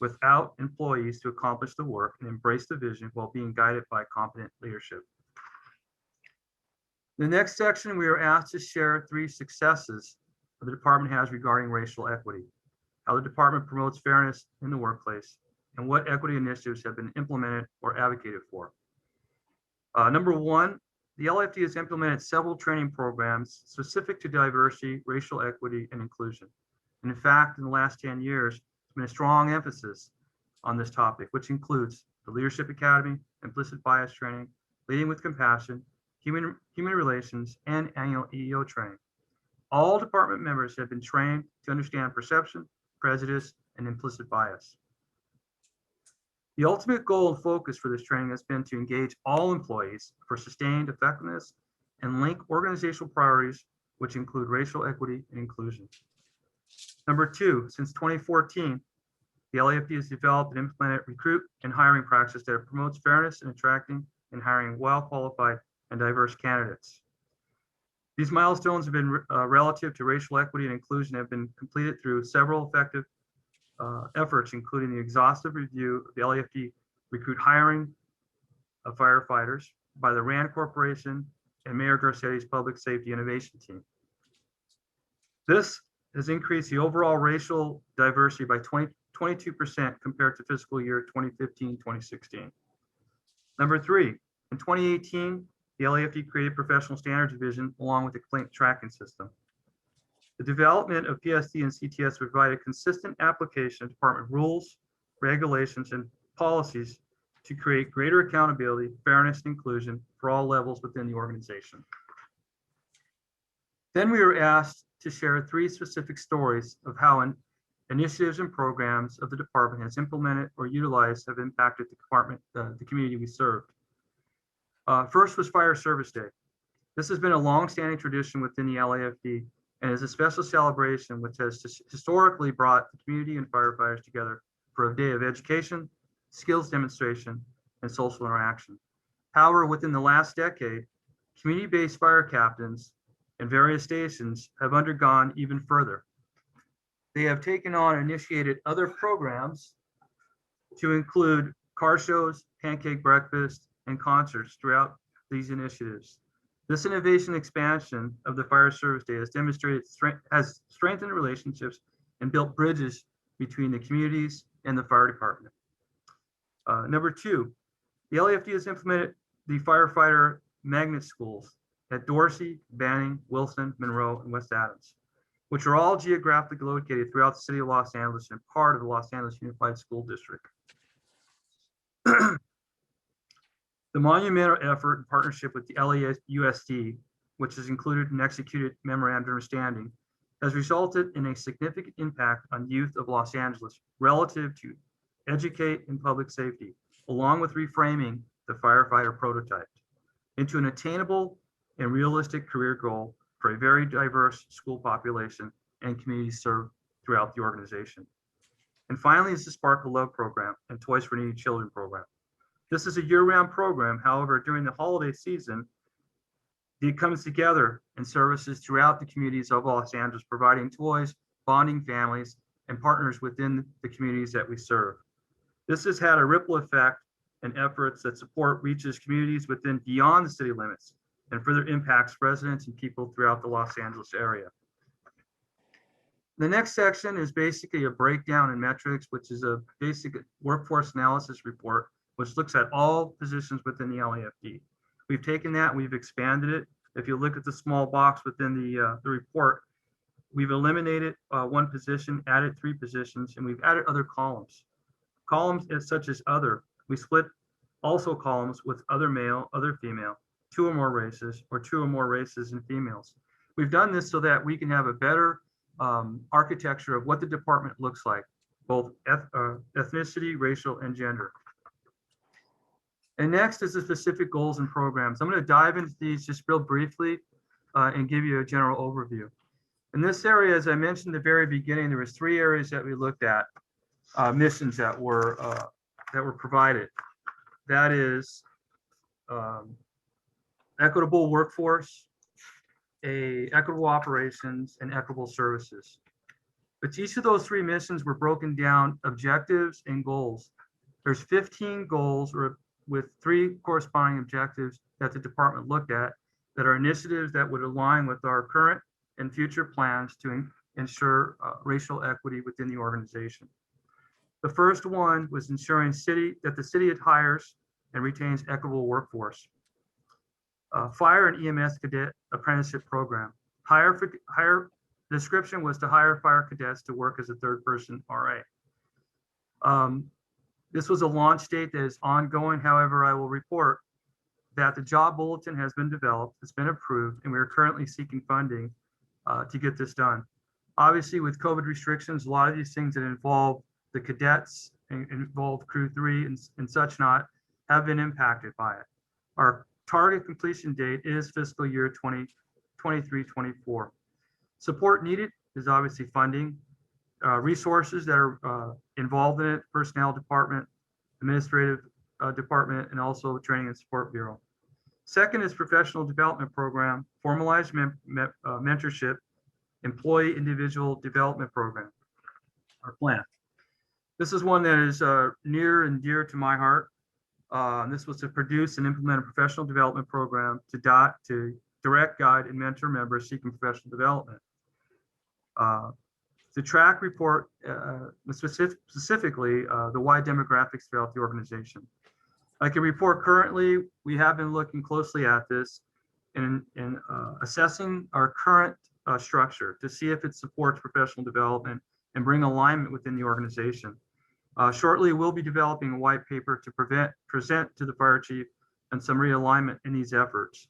without employees to accomplish the work and embrace the vision while being guided by competent leadership. In the next section, we are asked to share 3 successes the department has regarding racial equity, how the department promotes fairness in the workplace, and what equity initiatives have been implemented or advocated for. Number 1, the LFD has implemented several training programs specific to diversity, racial equity, and inclusion. And in fact, in the last 10 years, there's been a strong emphasis on this topic, which includes the Leadership Academy, implicit bias training, leading with compassion, human relations, and annual EEO training. All department members have been trained to understand perception, prejudice, and implicit bias. The ultimate goal and focus for this training has been to engage all employees for sustained effectiveness and link organizational priorities, which include racial equity and inclusion. Number 2, since 2014, the LAFD has developed and implemented recruit and hiring practices that promotes fairness in attracting and hiring well-qualified and diverse candidates. These milestones have been relative to racial equity and inclusion have been completed through several effective efforts, including the exhaustive review of the LAFD recruit hiring of firefighters by the RAND Corporation and Mayor Garcetti's Public Safety Innovation Team. This has increased the overall racial diversity by 22% compared to fiscal year 2015-2016. Number 3, in 2018, the LAFD created Professional Standards Division along with the complaint tracking system. The development of PSD and CTS provided consistent application of department rules, regulations, and policies to create greater accountability, fairness, and inclusion for all levels within the organization. Then we were asked to share 3 specific stories of how initiatives and programs of the department has implemented or utilized have impacted the department, the community we served. First was Fire Service Day. This has been a long-standing tradition within the LAFD and is a special celebration which has historically brought the community and firefighters together for a day of education, skills demonstration, and social interaction. However, within the last decade, community-based fire captains and various stations have undergone even further. They have taken on and initiated other programs to include car shows, pancake breakfast, and concerts throughout these initiatives. This innovation expansion of the Fire Service Day has demonstrated has strengthened relationships and built bridges between the communities and the fire department. Number 2, the LAFD has implemented the firefighter magnet schools at Dorsey, Banning, Wilson, Monroe, and West Adams, which are all geographically located throughout the city of Los Angeles and part of the Los Angeles Unified School District. The monumental effort in partnership with the LAUSD, which has included an executed memorandum of understanding, has resulted in a significant impact on youth of Los Angeles relative to educate in public safety, along with reframing the firefighter prototype into an attainable and realistic career goal for a very diverse school population and communities served throughout the organization. And finally is the Spark of Love program and Toys for Needy Children program. This is a year-round program. However, during the holiday season, it comes together in services throughout the communities of Los Angeles, providing toys, bonding families, and partners within the communities that we serve. This has had a ripple effect and efforts that support reaches communities within beyond the city limits and further impacts residents and people throughout the Los Angeles area. The next section is basically a breakdown in metrics, which is a basic workforce analysis report, which looks at all positions within the LAFD. We've taken that, we've expanded it. If you look at the small box within the report, we've eliminated 1 position, added 3 positions, and we've added other columns. Columns such as other, we split also columns with other male, other female, 2 or more races, or 2 or more races and females. We've done this so that we can have a better architecture of what the department looks like, both ethnicity, racial, and gender. And next is the specific goals and programs. I'm going to dive into these just real briefly and give you a general overview. In this area, as I mentioned at the very beginning, there was 3 areas that we looked at, missions that were provided. That is equitable workforce, equitable operations, and equitable services. But each of those three missions were broken down objectives and goals. There's 15 goals with 3 corresponding objectives that the department looked at that are initiatives that would align with our current and future plans to ensure racial equity within the organization. The first one was ensuring that the city hires and retains equitable workforce. Fire and EMS cadet apprenticeship program. Description was to hire fire cadets to work as a third person RA. This was a launch date that is ongoing. However, I will report that the job bulletin has been developed, it's been approved, and we are currently seeking funding to get this done. Obviously, with COVID restrictions, a lot of these things that involve the cadets and involve Crew 3 and such not have been impacted by it. Our target completion date is fiscal year 2023-24. Support needed is obviously funding, resources that are involved in it, personnel department, administrative department, and also training and support bureau. Second is professional development program, formalized mentorship, employee individual development program, our plan. This is one that is near and dear to my heart. This was to produce and implement a professional development program to direct, guide, and mentor members seeking professional development. The track report, specifically the wide demographics throughout the organization. I can report currently, we have been looking closely at this and assessing our current structure to see if it supports professional development and bring alignment within the organization. Shortly, we'll be developing a white paper to present to the fire chief and some realignment in these efforts.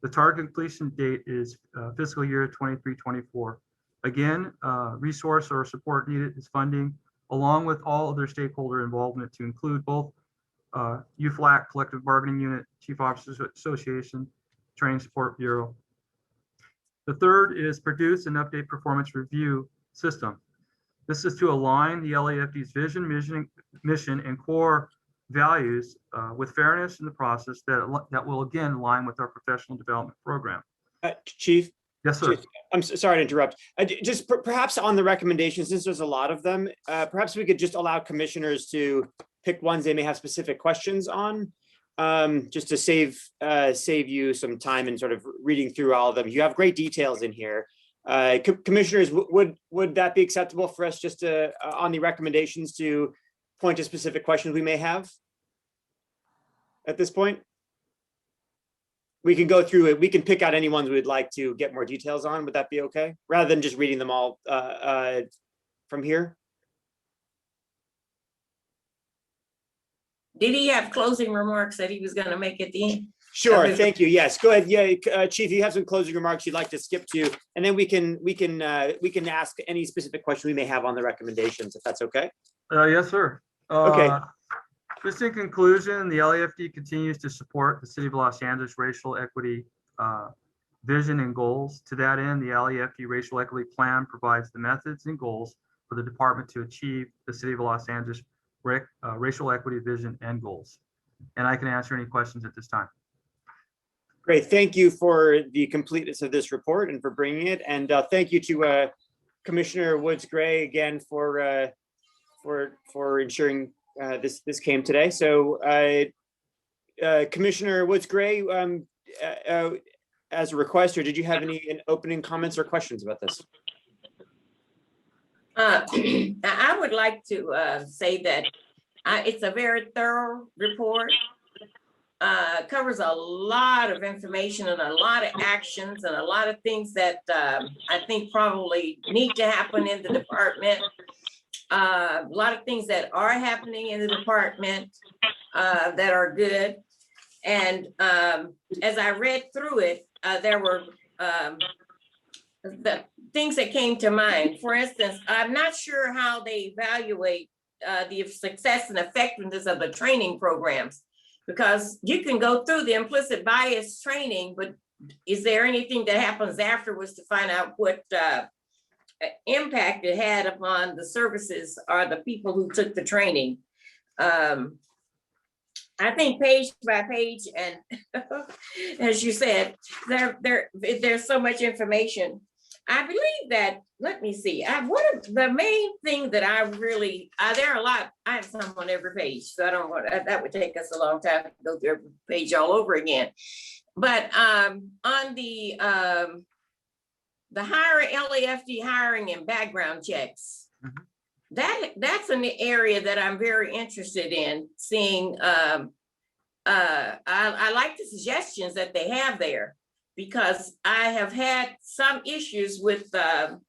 The target completion date is fiscal year 23-24. Again, resource or support needed is funding, along with all other stakeholder involvement to include both UFLAC, Collective Bargaining Unit, Chief Officers Association, Training Support Bureau. The third is produce and update performance review system. This is to align the LAFD's vision, mission, and core values with fairness in the process that will again align with our professional development program. Chief? Yes, sir. Chief, I'm sorry to interrupt. Just perhaps on the recommendations, since there's a lot of them, perhaps we could just allow commissioners to pick ones they may have specific questions on, just to save you some time in sort of reading through all of them. You have great details in here. Commissioners, would that be acceptable for us just to, on the recommendations, to point to specific questions we may have at this point? We can go through it. We can pick out any ones we'd like to get more details on. Would that be okay? Rather than just reading them all from here? Did he have closing remarks that he was going to make at the end? Sure, thank you. Yes, go ahead. Yeah, Chief, you have some closing remarks you'd like to skip to, and then we can ask any specific question we may have on the recommendations, if that's okay. Yes, sir. Okay. Just in conclusion, the LAFD continues to support the City of Los Angeles racial equity vision and goals. To that end, the LAFD Racial Equity Plan provides the methods and goals for the department to achieve the City of Los Angeles racial equity vision and goals. And I can answer any questions at this time. Great, thank you for the completeness of this report and for bringing it. And thank you to Commissioner Woods-Gray again for ensuring this came today. So Commissioner Woods-Gray, as a requester, did you have any opening comments or questions about this? I would like to say that it's a very thorough report. Covers a lot of information and a lot of actions and a lot of things that I think probably need to happen in the department. A lot of things that are happening in the department that are good. And as I read through it, there were the things that came to mind. For instance, I'm not sure how they evaluate the success and effectiveness of the training programs, because you can go through the implicit bias training, but is there anything that happens afterwards to find out what impact it had upon the services or the people who took the training? I think page by page, and as you said, there's so much information. I believe that, let me see, one of the main thing that I really, there are a lot, I have some on every page, so I don't want, that would take us a long time to go through every page all over again. But on the hiring, LAFD hiring and background checks, that's an area that I'm very interested in seeing. I like the suggestions that they have there, because I have had some issues with the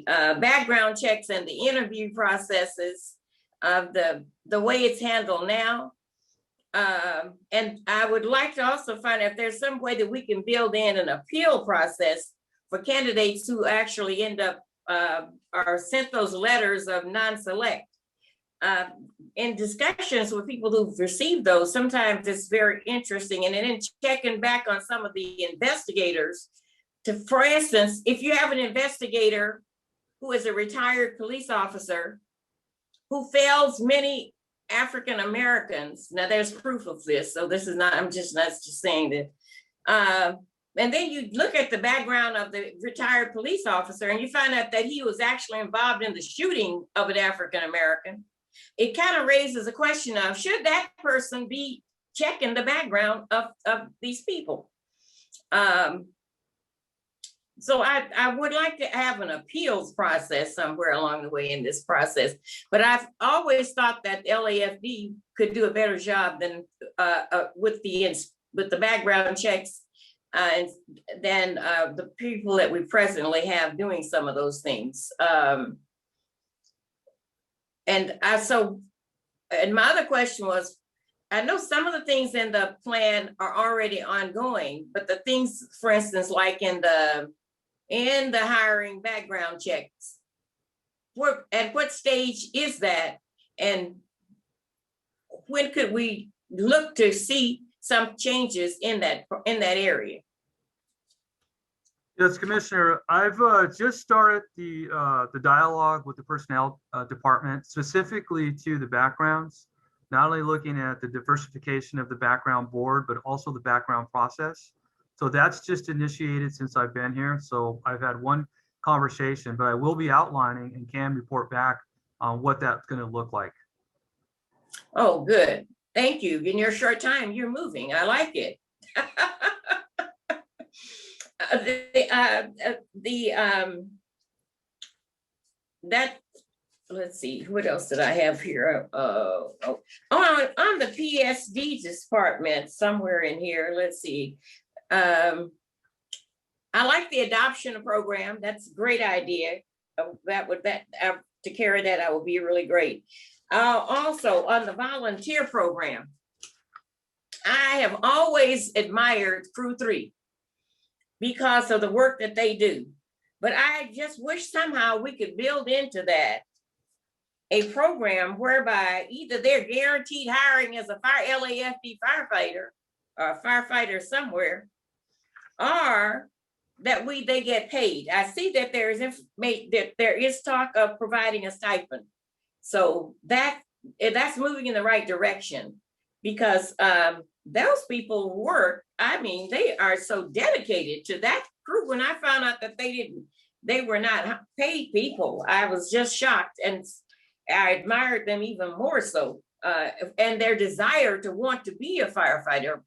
background checks and the interview processes of the way it's handled now. And I would like to also find out if there's some way that we can build in an appeal process for candidates who actually end up or sent those letters of non-select. In discussions with people who've received those, sometimes it's very interesting. And then in checking back on some of the investigators, for instance, if you have an investigator who is a retired police officer who fails many African Americans, now there's proof of this, so this is not, I'm just not just saying that. And then you look at the background of the retired police officer and you find out that he was actually involved in the shooting of an African American. It kind of raises a question of, should that person be checking the background of these people? So I would like to have an appeals process somewhere along the way in this process, but I've always thought that LAFD could do a better job than with the background checks and than the people that we presently have doing some of those things. And my other question was, I know some of the things in the plan are already ongoing, but the things, for instance, like in the hiring background checks, at what stage is that? And when could we look to see some changes in that area? Yes, Commissioner, I've just started the dialogue with the personnel department, specifically to the backgrounds, not only looking at the diversification of the background board, but also the background process. So that's just initiated since I've been here. So I've had one conversation, but I will be outlining and can report back on what that's going to look like. Oh, good. Thank you. In your short time, you're moving. I like it. Let's see, what else did I have here? On the PSD department, somewhere in here, let's see. I like the adoption program. That's a great idea. To carry that, I would be really great. Also on the volunteer program, I have always admired Crew 3 because of the work that they do. But I just wish somehow we could build into that a program whereby either they're guaranteed hiring as a LAFD firefighter or a firefighter somewhere, or that they get paid. I see that there is talk of providing a stipend. So that's moving in the right direction, because those people work, I mean, they are so dedicated to that crew. When I found out that they were not paid people, I was just shocked, and I admired them even more so. And their desire to want to be a firefighter,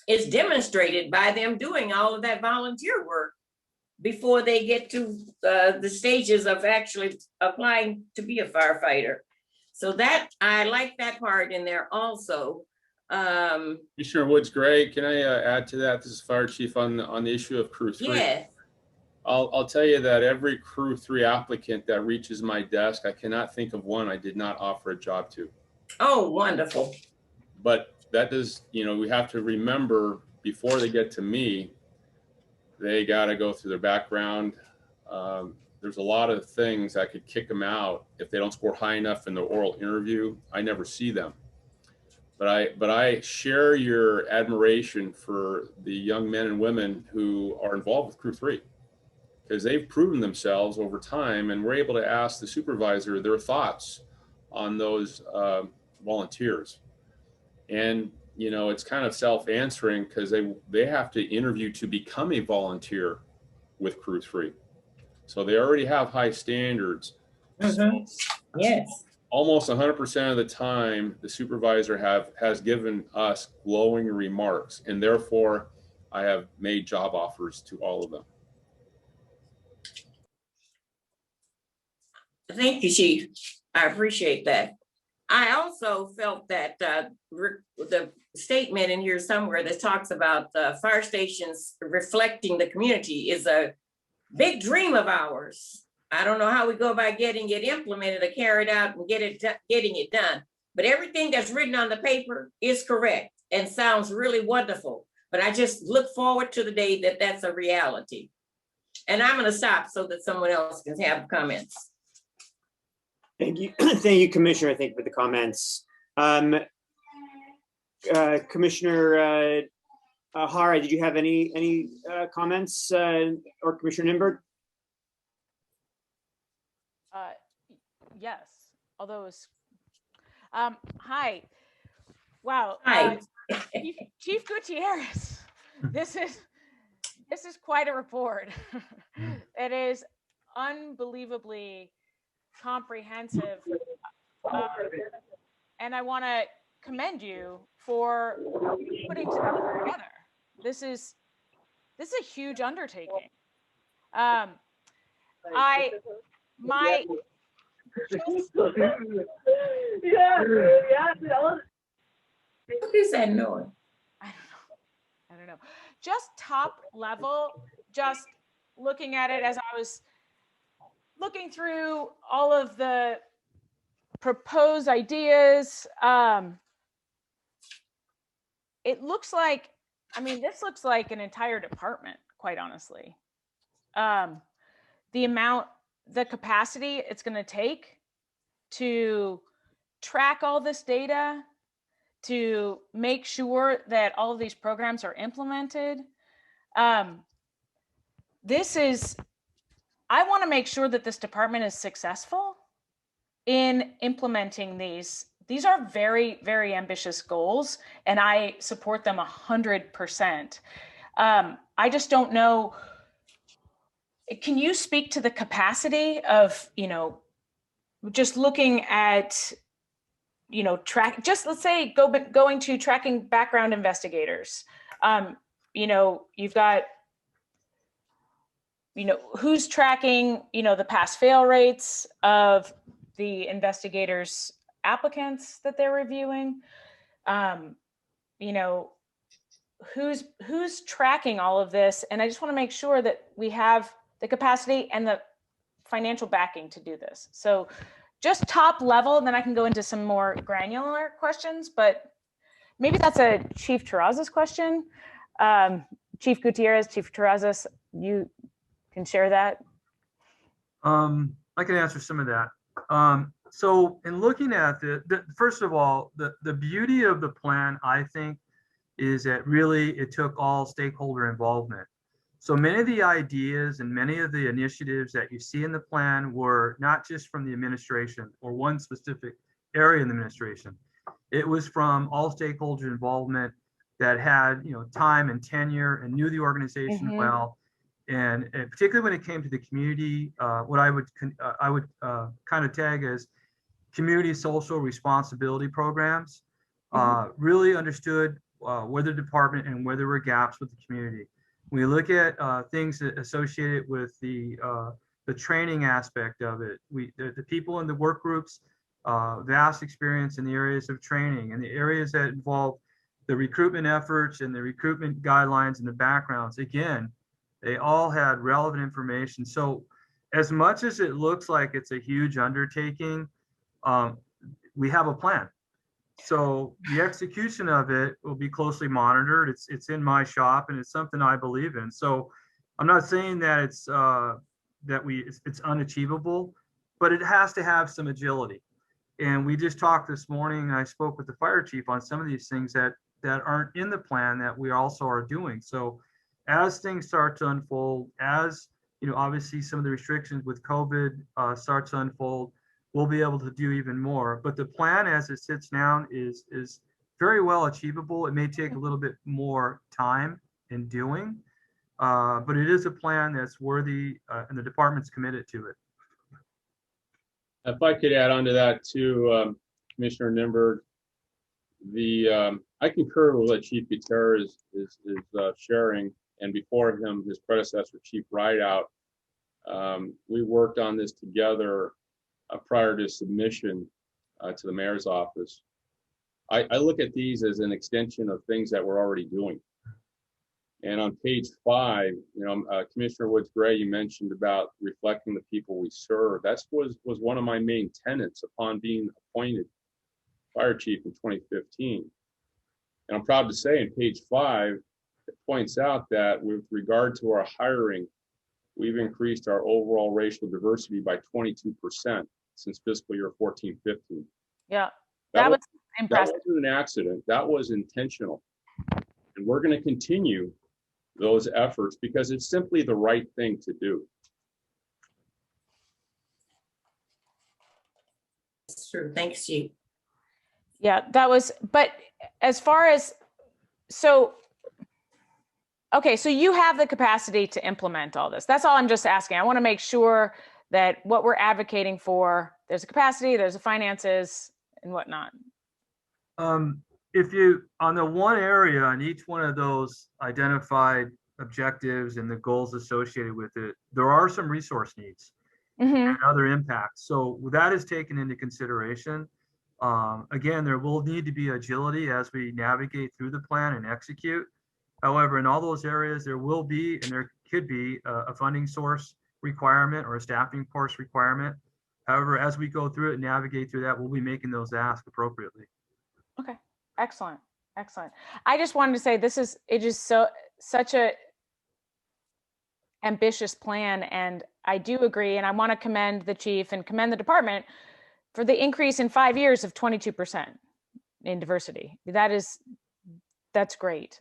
is demonstrated by them doing all of that volunteer work before they get to the stages of actually applying to be a firefighter. So that, I like that part in there also. Commissioner Woods Gray, can I add to that? This is Fire Chief on the issue of Crew 3. Yes. I'll tell you that every Crew 3 applicant that reaches my desk, I cannot think of one I did not offer a job to. Oh, wonderful. But that does, we have to remember, before they get to me, they got to go through their background. There's a lot of things that could kick them out if they don't score high enough in the oral interview. I never see them. But I share your admiration for the young men and women who are involved with Crew 3, because they've proven themselves over time, and we're able to ask the supervisor their thoughts on those volunteers. And, you know, it's kind of self-answering because they have to interview to become a volunteer with Crew 3. So they already have high standards. So Yes. almost 100% of the time, the supervisor has given us glowing remarks, and therefore I have made job offers to all of them. Thank you, Chief. I appreciate that. I also felt that the statement in here somewhere that talks about the fire stations reflecting the community is a big dream of ours. I don't know how we go about getting it implemented or carried out and getting it done. But everything that's written on the paper is correct and sounds really wonderful. But I just look forward to the day that that's a reality. And I'm going to stop so that someone else can have comments. Thank you. Thank you, Commissioner, I think, for the comments. Commissioner Hara, did you have any comments, or Commissioner Nimberg? Yes, although it's, hi. Wow. Hi. Chief Gutierrez, this is quite a report. It is unbelievably comprehensive. And I want to commend you for putting together. This is a huge undertaking. What is that noise? I don't know. Just top level, just looking at it as I was looking through all of the proposed ideas, it looks like, I mean, this looks like an entire department, quite honestly. The capacity it's going to take to track all this data, to make sure that all of these programs are implemented. I want to make sure that this department is successful in implementing these. These are very, very ambitious goals, and I support them 100%. I just don't know. Can you speak to the capacity of, just looking at, let's say going to tracking background investigators. You've got, who's tracking, the pass fail rates of the investigators' applicants that they're reviewing. Who's tracking all of this? And I just want to make sure that we have the capacity and the financial backing to do this. So just top level, and then I can go into some more granular questions, but maybe that's a Chief Terrazas question. Chief Gutierrez, Chief Terrazas, you can share that. I can answer some of that. So in looking at first of all, the beauty of the plan, I think, is that really it took all stakeholder involvement. So many of the ideas and many of the initiatives that you see in the plan were not just from the administration or one specific area in the administration. It was from all stakeholder involvement that had, time and tenure and knew the organization well. And particularly when it came to the community, what I would kind of tag as community social responsibility programs, really understood where the department and where there were gaps with the community. When we look at things associated with the training aspect of it, the people in the work groups, vast experience in the areas of training and the areas that involve the recruitment efforts and the recruitment guidelines and the backgrounds. Again, they all had relevant information. So as much as it looks like it's a huge undertaking, we have a plan. So the execution of it will be closely monitored. It's in my shop and it's something I believe in. So I'm not saying that it's unachievable, but it has to have some agility. And we just talked this morning, I spoke with the fire chief on some of these things that aren't in the plan that we also are doing. So as things start to unfold, as obviously some of the restrictions with COVID start to unfold, we'll be able to do even more. But the plan as it sits now is very well achievable. It may take a little bit more time in doing, but it is a plan that's worthy, and the department's committed to it. If I could add on to that too, Commissioner Nimberg, I concur with what Chief Gutierrez is sharing, and before him, his predecessor, Chief Rideout. We worked on this together prior to submission to the mayor's office. I look at these as an extension of things that we're already doing. And on page 5, Commissioner Woods-Gray, you mentioned about reflecting the people we serve. That was one of my main tenets upon being appointed fire chief in 2015. And I'm proud to say in page 5, it points out that with regard to our hiring, we've increased our overall racial diversity by 22% since fiscal year 14-15. Yeah, that was impressive. That wasn't an accident. That was intentional. And we're going to continue those efforts because it's simply the right thing to do. It's true. Thanks, Chief. Yeah, that was, but as far as, okay, so you have the capacity to implement all this. That's all I'm just asking. I want to make sure that what we're advocating for, there's a capacity, there's the finances and whatnot. If you, on the one area, on each one of those identified objectives and the goals associated with it, there are some resource needs and other impacts. So that is taken into consideration. Again, there will need to be agility as we navigate through the plan and execute. However, in all those areas, there will be, and there could be a funding source requirement or a staffing force requirement. However, as we go through it and navigate through that, we'll be making those asks appropriately. Okay, excellent, excellent. I just wanted to say it is such a ambitious plan, and I do agree, and I want to commend the chief and commend the department for the increase in 5 years of 22% in diversity. That's great.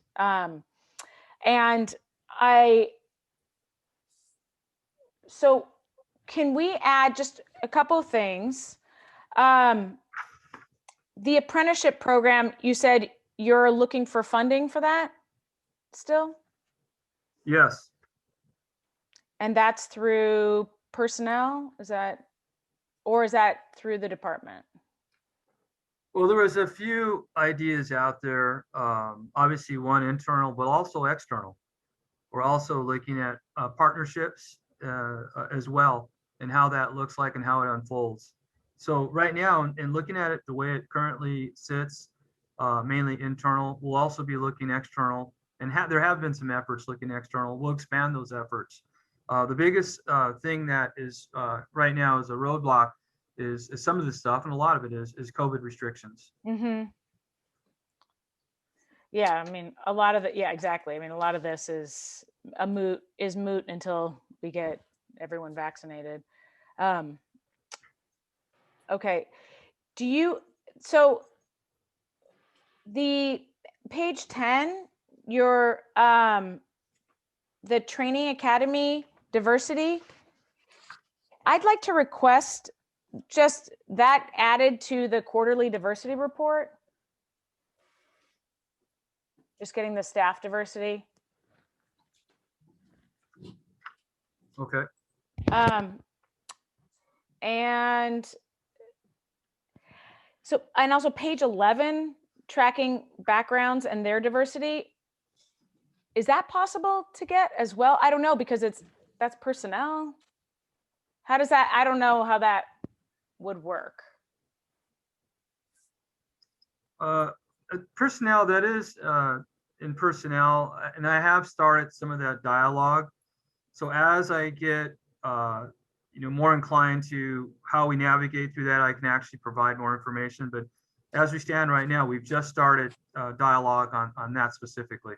So can we add just a couple of things? The apprenticeship program, you said you're looking for funding for that still? Yes. And that's through personnel? Or is that through the department? Well, there was a few ideas out there. Obviously, one internal, but also external. We're also looking at partnerships as well, and how that looks like and how it unfolds. So right now, in looking at it the way it currently sits, mainly internal, we'll also be looking external, and there have been some efforts looking external. We'll expand those efforts. The biggest thing that is right now is a roadblock is some of this stuff, and a lot of it is COVID restrictions. Yeah, I mean, a lot of it, yeah, exactly. I mean, a lot of this is moot until we get everyone vaccinated. Okay, so the page 10, your the training academy diversity, I'd like to request just that added to the quarterly diversity report. Just getting the staff diversity. Okay. And so, and also page 11, tracking backgrounds and their diversity. Is that possible to get as well? I don't know, because that's personnel. How does that, I don't know how that would work. Personnel, that is in personnel, and I have started some of that dialogue. So as I get more inclined to how we navigate through that, I can actually provide more information. But as we stand right now, we've just started dialogue on that specifically.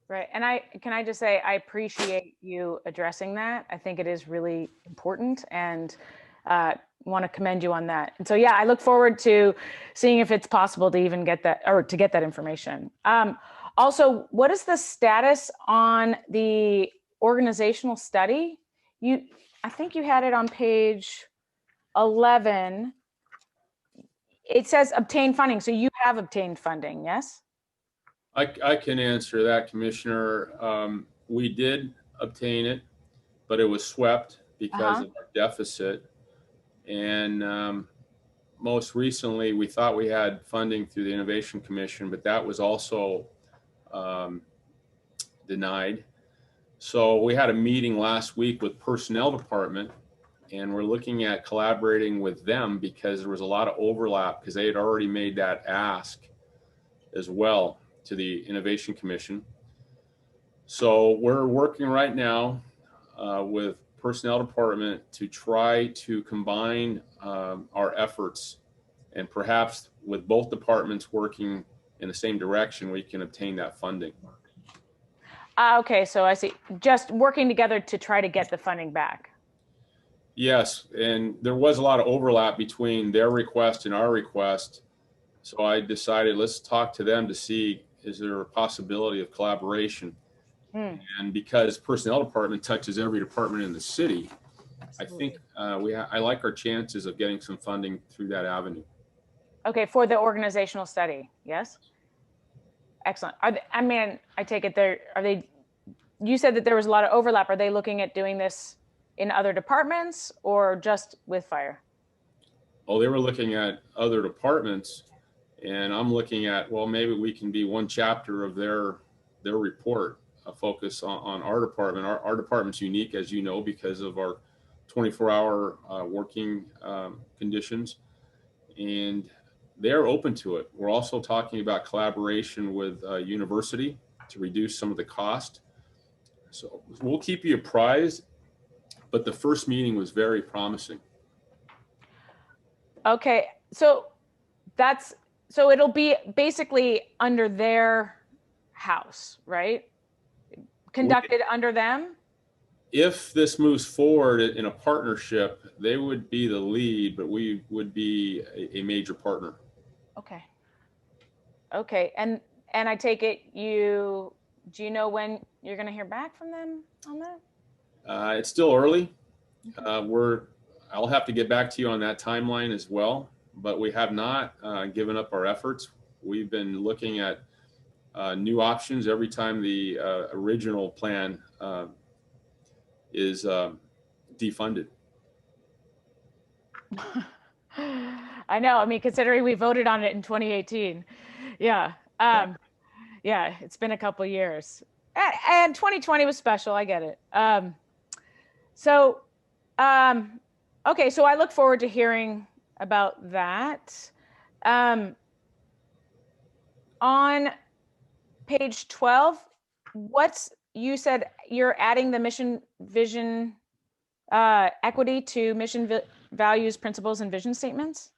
Right. And can I just say, I appreciate you addressing that. I think it is really important, and want to commend you on that. And so, yeah, I look forward to seeing if it's possible to even get that, or to get that information. Also, what is the status on the organizational study? I think you had it on page 11, it says obtain funding. So you have obtained funding, yes? I can answer that, Commissioner. We did obtain it, but it was swept because of our deficit. And most recently, we thought we had funding through the Innovation Commission, but that was also denied. So we had a meeting last week with Personnel Department, and we're looking at collaborating with them because there was a lot of overlap because they had already made that ask as well to the Innovation Commission. So we're working right now with Personnel Department to try to combine our efforts, and perhaps with both departments working in the same direction, we can obtain that funding. Okay, so I see. Just working together to try to get the funding back. Yes, and there was a lot of overlap between their request and our request. So I decided, let's talk to them to see, is there a possibility of collaboration? And because Personnel Department touches every department in the city, Absolutely. I think I like our chances of getting some funding through that avenue. Okay, for the organizational study, yes? Excellent. I mean, I take it you said that there was a lot of overlap. Are they looking at doing this in other departments or just with fire? Oh, they were looking at other departments, and I'm looking at, well, maybe we can be one chapter of their report, a focus on our department. Our department's unique, as you know, because of our 24-hour working conditions, and they're open to it. We're also talking about collaboration with university to reduce some of the cost. So we'll keep you apprised, but the first meeting was very promising. Okay, so it'll be basically under their house, right? Conducted under them? If this moves forward in a partnership, they would be the lead, but we would be a major partner. Okay. Okay, and I take it do you know when you're going to hear back from them on that? It's still early. I'll have to get back to you on that timeline as well, but we have not given up our efforts. We've been looking at new options every time the original plan is defunded. I know. I mean, considering we voted on it in 2018. Yeah. Yeah, it's been a couple years. And 2020 was special. I get it. Okay, so I look forward to hearing about that. On page 12, you said you're adding the mission, vision, equity to mission, values, principles, and vision statements?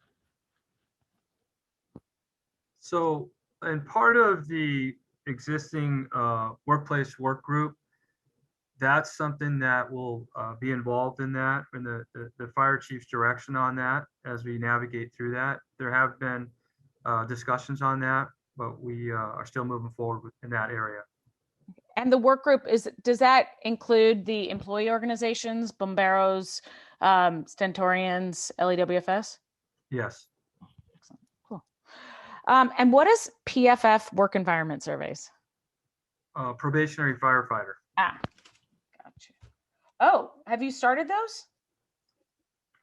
So, and part of the existing workplace work group, that's something that will be involved in that, in the fire chief's direction on that as we navigate through that. There have been discussions on that, but we are still moving forward in that area. And the work group, does that include the employee organizations, Bomberos, Stentorians, LAWFS? Yes. Excellent. Cool. And what is PFF work environment surveys? Probationary firefighter. Ah, gotcha. Oh, have you started those?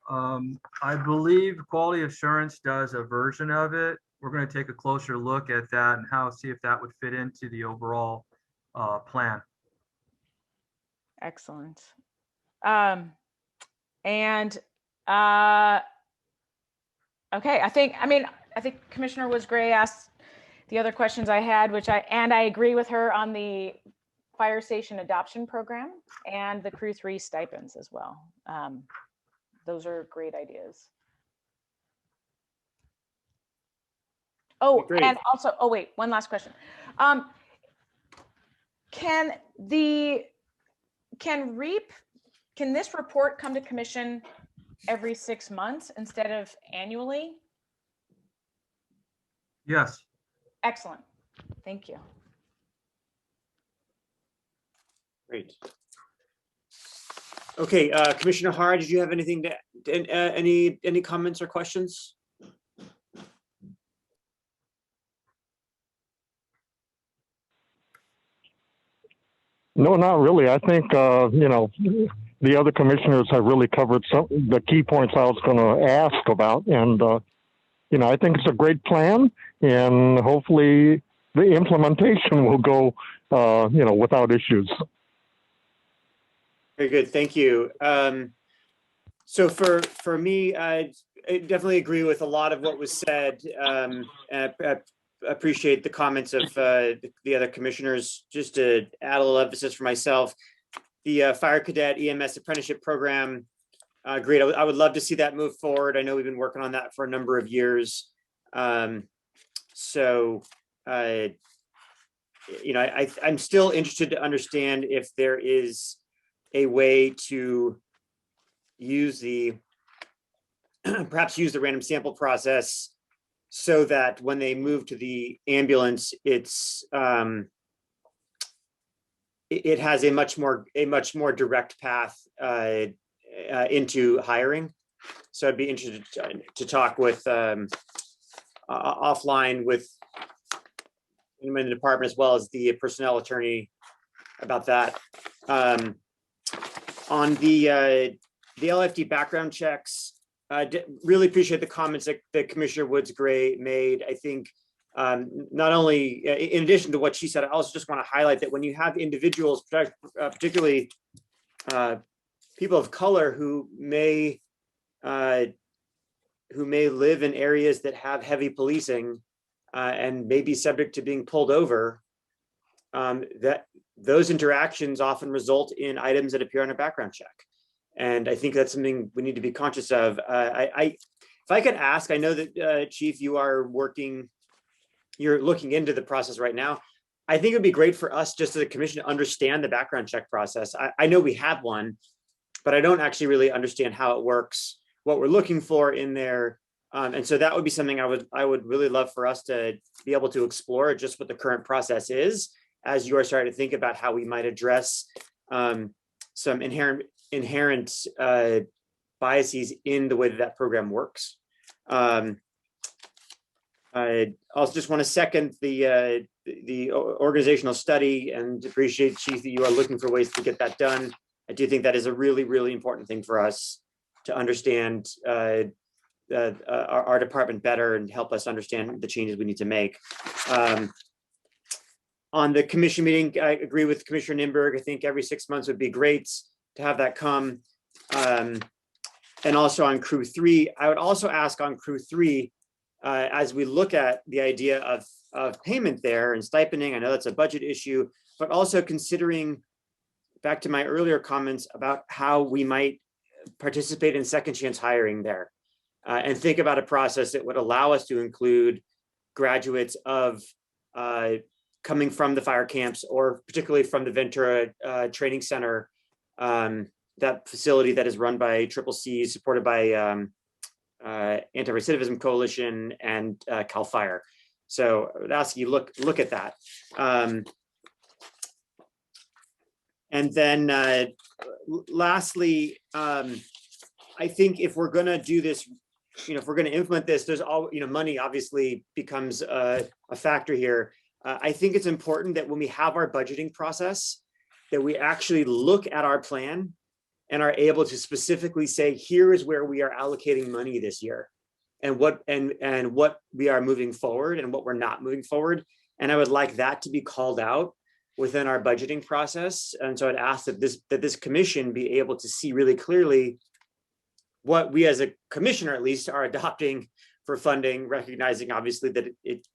I believe Quality Assurance does a version of it. We're going to take a closer look at that and see if that would fit into the overall plan. Excellent. Okay, I think Commissioner Wood's-Gray asked the other questions I had, I agree with her on the fire station adoption program and the Crew 3 stipends as well. Those are great ideas. Oh, Great. and also, wait, one last question. Can this report come to commission every 6 months instead of annually? Yes. Excellent. Thank you. Great. Okay, Commissioner Hara, did you have anything to, any comments or questions? No, not really. I think, the other commissioners have really covered some the key points I was going to ask about. And, I think it's a great plan, and hopefully the implementation will go, without issues. Very good, thank you. So for me, I definitely agree with a lot of what was said. And I appreciate the comments of the other commissioners. Just to add a little emphasis for myself, the Fire Cadet EMS Apprenticeship Program, great. I would love to see that move forward. I know we've been working on that for a number of years. I'm still interested to understand if there is a way to use perhaps use the random sample process so that when they move to the ambulance, it has a much more direct path into hiring. So I'd be interested to talk with offline with anyone in the department as well as the personnel attorney about that. On the LFD background checks, really appreciate the comments that Commissioner Woods-Gray made. I think not only, in addition to what she said, I also just want to highlight that when you have individuals, particularly people of color who may live in areas that have heavy policing and may be subject to being pulled over, that those interactions often result in items that appear on a background check. And I think that's something we need to be conscious of. If I could ask, I know that Chief, you're looking into the process right now. I think it'd be great for us just as a commission to understand the background check process. I know we have one, but I don't actually really understand how it works, what we're looking for in there. And so that would be something I would really love for us to be able to explore, just what the current process is, as you are starting to think about how we might address some inherent biases in the way that program works. I also just want to second the organizational study and appreciate, Chief, that you are looking for ways to get that done. I do think that is a really, really important thing for us to understand our department better and help us understand the changes we need to make. On the commission meeting, I agree with Commissioner Nimberg. I think every 6 months would be great to have that come. And also on Crew 3, I would also ask on Crew 3, as we look at the idea of payment there and stipending, I know that's a budget issue, but also considering, back to my earlier comments about how we might participate in second chance hiring there, and think about a process that would allow us to include graduates of coming from the fire camps, or particularly from the Ventura Training Center, that facility that is run by CCC, supported by Anti-Recidivism Coalition and CAL FIRE. So I would ask you look at that. And then lastly, I think if we're going to do this, if we're going to implement this, there's all, money obviously becomes a factor here. I think it's important that when we have our budgeting process, that we actually look at our plan and are able to specifically say, here is where we are allocating money this year, and what we are moving forward and what we're not moving forward. And I would like that to be called out within our budgeting process. And so I'd ask that this commission be able to see really clearly what we as a commissioner at least are adopting for funding, recognizing obviously that it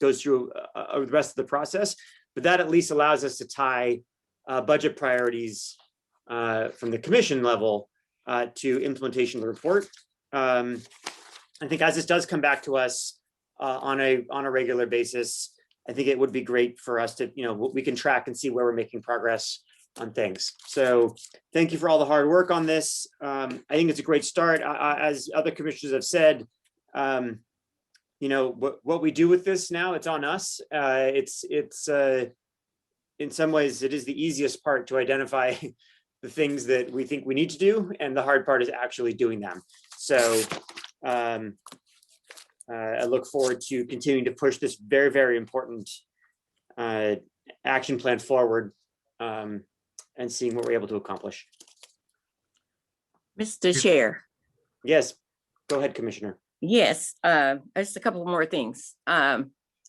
goes through the rest of the process, but that at least allows us to tie budget priorities from the commission level to implementation of the report. I think as this does come back to us on a regular basis, I think it would be great for us to, we can track and see where we're making progress on things. So thank you for all the hard work on this. I think it's a great start. As other commissioners have said, what we do with this now, it's on us. It's in some ways, it is the easiest part to identify the things that we think we need to do, and the hard part is actually doing them. So I look forward to continuing to push this very, very important action plan forward and seeing what we're able to accomplish. Mr. Chair. Yes, go ahead, Commissioner. Yes, just a couple more things.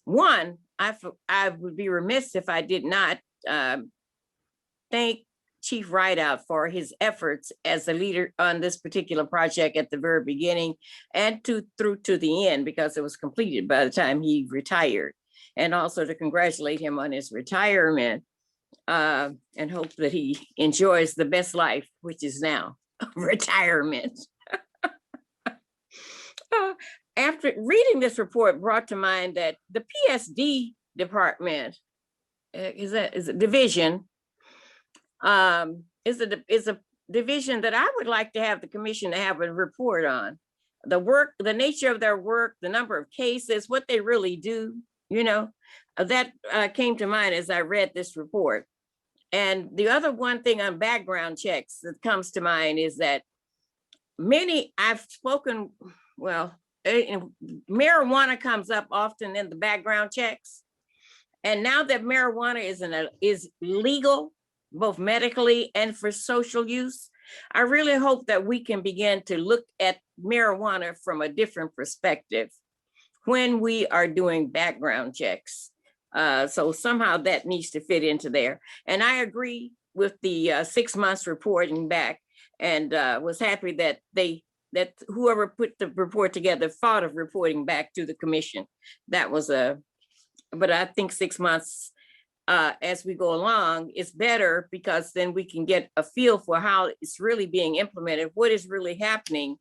One, I would be remiss if I did not thank Chief Rideout for his efforts as a leader on this particular project at the very beginning and through to the end, because it was completed by the time he retired. And also to congratulate him on his retirement and hope that he enjoys the best life, which is now retirement. After reading this report, brought to mind that the PSD department is a division, is a division that I would like to have the commission to have a report on. The work, the nature of their work, the number of cases, what they really do, you know, that came to mind as I read this report. And the other one thing on background checks that comes to mind is that I've spoken, well, marijuana comes up often in the background checks. And now that marijuana is legal, both medically and for social use, I really hope that we can begin to look at marijuana from a different perspective when we are doing background checks. So somehow that needs to fit into there. And I agree with the 6 months reporting back, and was happy that whoever put the report together thought of reporting back to the commission. That was but I think 6 months as we go along is better, because then we can get a feel for how it's really being implemented, what is really happening.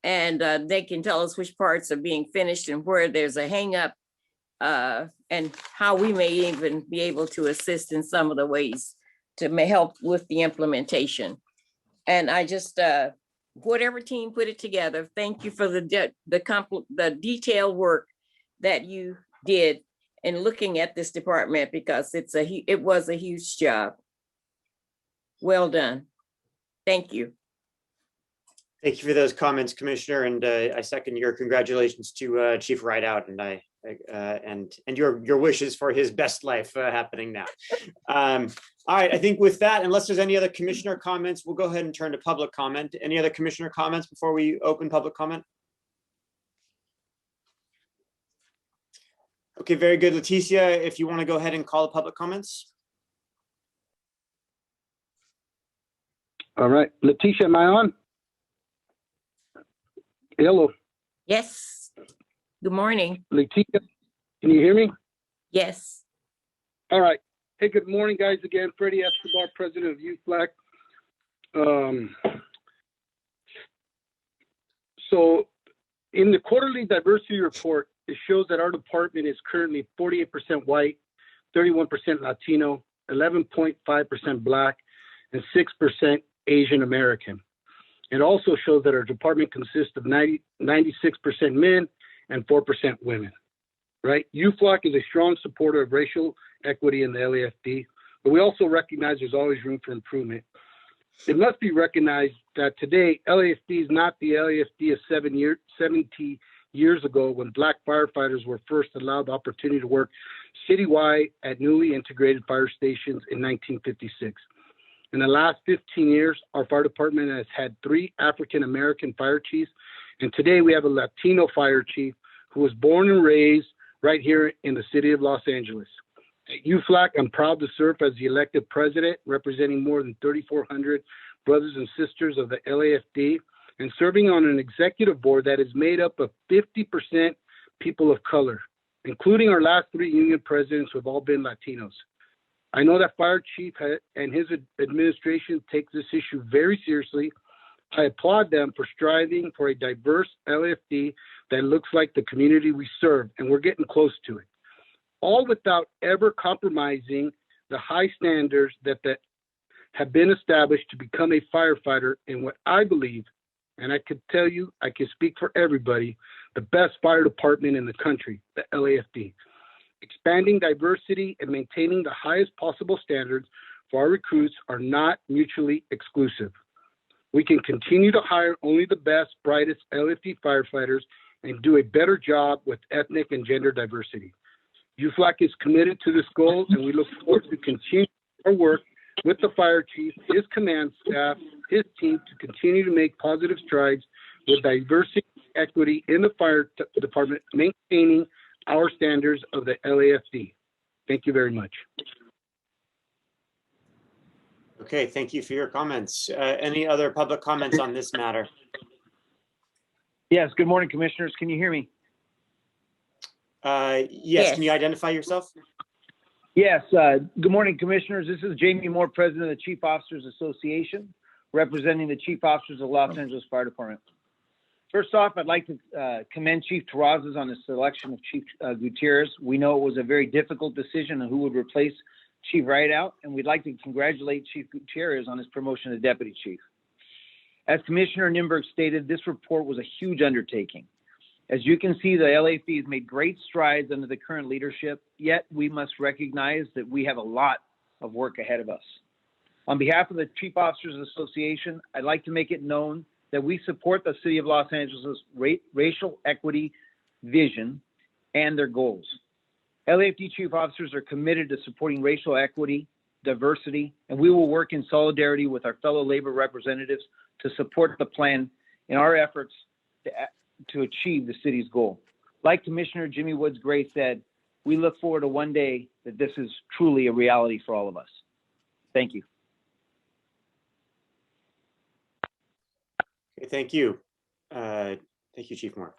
And they can tell us which parts are being finished and where there's a hang up, and how we may even be able to assist in some of the ways to help with the implementation. And I just, whatever team put it together, thank you for the detailed work that you did in looking at this department, because it was a huge job. Well done. Thank you. Thank you for those comments, Commissioner, and I second your congratulations to Chief Rideout, and and your wishes for his best life happening now. All right, I think with that, unless there's any other commissioner comments, we'll go ahead and turn to public comment. Any other commissioner comments before we open public comment? Okay, very good. Leticia, if you want to go ahead and call the public comments. All right, Leticia, am I on? Hello. Yes. Good morning. Leticia, can you hear me? Yes. All right. Hey, good morning, guys. Again, Freddie Escobar, president of UFLAC. So in the quarterly diversity report, it shows that our department is currently 48% white, 31% Latino, 11.5% Black, and 6% Asian American. It also shows that our department consists of 96% men and 4% women, right? UFLAC is a strong supporter of racial equity in the LAFD, but we also recognize there's always room for improvement. It must be recognized that today, LAFD is not the LAFD of 70 years ago, when Black firefighters were first allowed the opportunity to work citywide at newly integrated fire stations in 1956. In the last 15 years, our fire department has had 3 African-American fire chiefs, and today we have a Latino fire chief who was born and raised right here in the city of Los Angeles. At UFLAC, I'm proud to serve as the elected president, representing more than 3,400 brothers and sisters of the LAFD, and serving on an executive board that is made up of 50% people of color, including our last 3 union presidents who have all been Latinos. I know that Fire Chief and his administration takes this issue very seriously. I applaud them for striving for a diverse LAFD that looks like the community we serve, and we're getting close to it. All without ever compromising the high standards that have been established to become a firefighter in what I believe, and I could tell you, I can speak for everybody, the best fire department in the country, the LAFD. Expanding diversity and maintaining the highest possible standards for our recruits are not mutually exclusive. We can continue to hire only the best, brightest LFD firefighters and do a better job with ethnic and gender diversity. UFLAC is committed to this goal, and we look forward to continue our work with the fire chief, his command staff, his team to continue to make positive strides with diversity and equity in the fire department, maintaining our standards of the LAFD. Thank you very much. Okay, thank you for your comments. Any other public comments on this matter? Yes, good morning, commissioners. Can you hear me? Yes, can you identify yourself? Yes, good morning, commissioners. This is Jamie Moore, president of the Chief Officers Association, representing the Chief Officers of Los Angeles Fire Department. First off, I'd like to commend Chief Terrazas on his selection of Chief Gutierrez. We know it was a very difficult decision on who would replace Chief Rideout, and we'd like to congratulate Chief Gutierrez on his promotion to Deputy Chief. As Commissioner Nimberg stated, this report was a huge undertaking. As you can see, the LAFD has made great strides under the current leadership, yet we must recognize that we have a lot of work ahead of us. On behalf of the Chief Officers Association, I'd like to make it known that we support the City of Los Angeles' racial equity vision and their goals. LAFD Chief Officers are committed to supporting racial equity, diversity, and we will work in solidarity with our fellow labor representatives to support the plan in our efforts to achieve the city's goal. Like Commissioner Jimmy Woods Gray said, we look forward to one day that this is truly a reality for all of us. Thank you. Okay, thank you. Thank you, Chief Moore.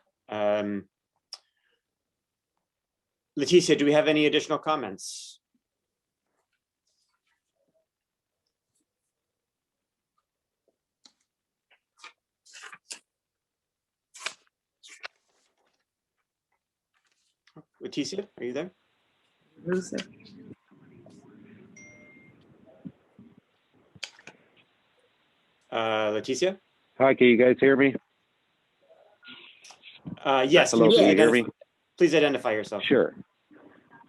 Leticia, do we have any additional comments? Leticia, are you there? Leticia? Hi, can you guys hear me? Yes. Hello, can you hear me? Please identify yourself. Sure.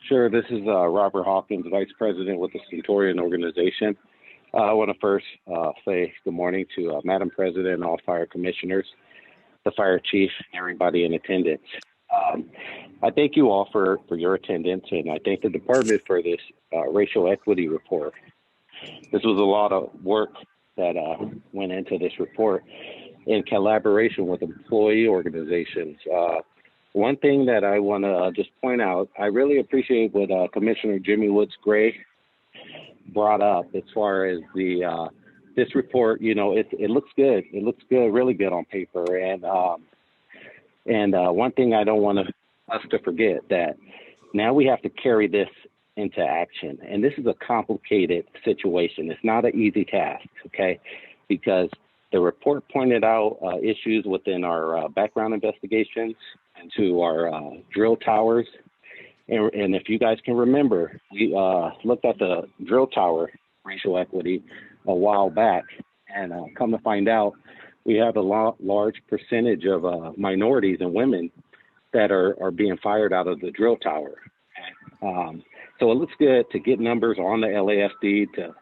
Sure, this is Robert Hawkins, Vice President with the Centurion Organization. I want to first say good morning to Madam President and all fire commissioners, the fire chief, and everybody in attendance. I thank you all for your attendance, and I thank the department for this racial equity report. This was a lot of work that went into this report in collaboration with employee organizations. One thing that I want to just point out, I really appreciate what Commissioner Jimmy Woods Gray brought up as far as the this report. You know, it looks good. It looks good, really good on paper. And one thing I don't want us to forget, that now we have to carry this into action. And this is a complicated situation. It's not an easy task, okay? Because the report pointed out issues within our background investigations into our drill towers. And if you guys can remember, we looked at the drill tower racial equity a while back, and come to find out, we have a large percentage of minorities and women that are being fired out of the drill tower. So it looks good to get numbers on the LAFD to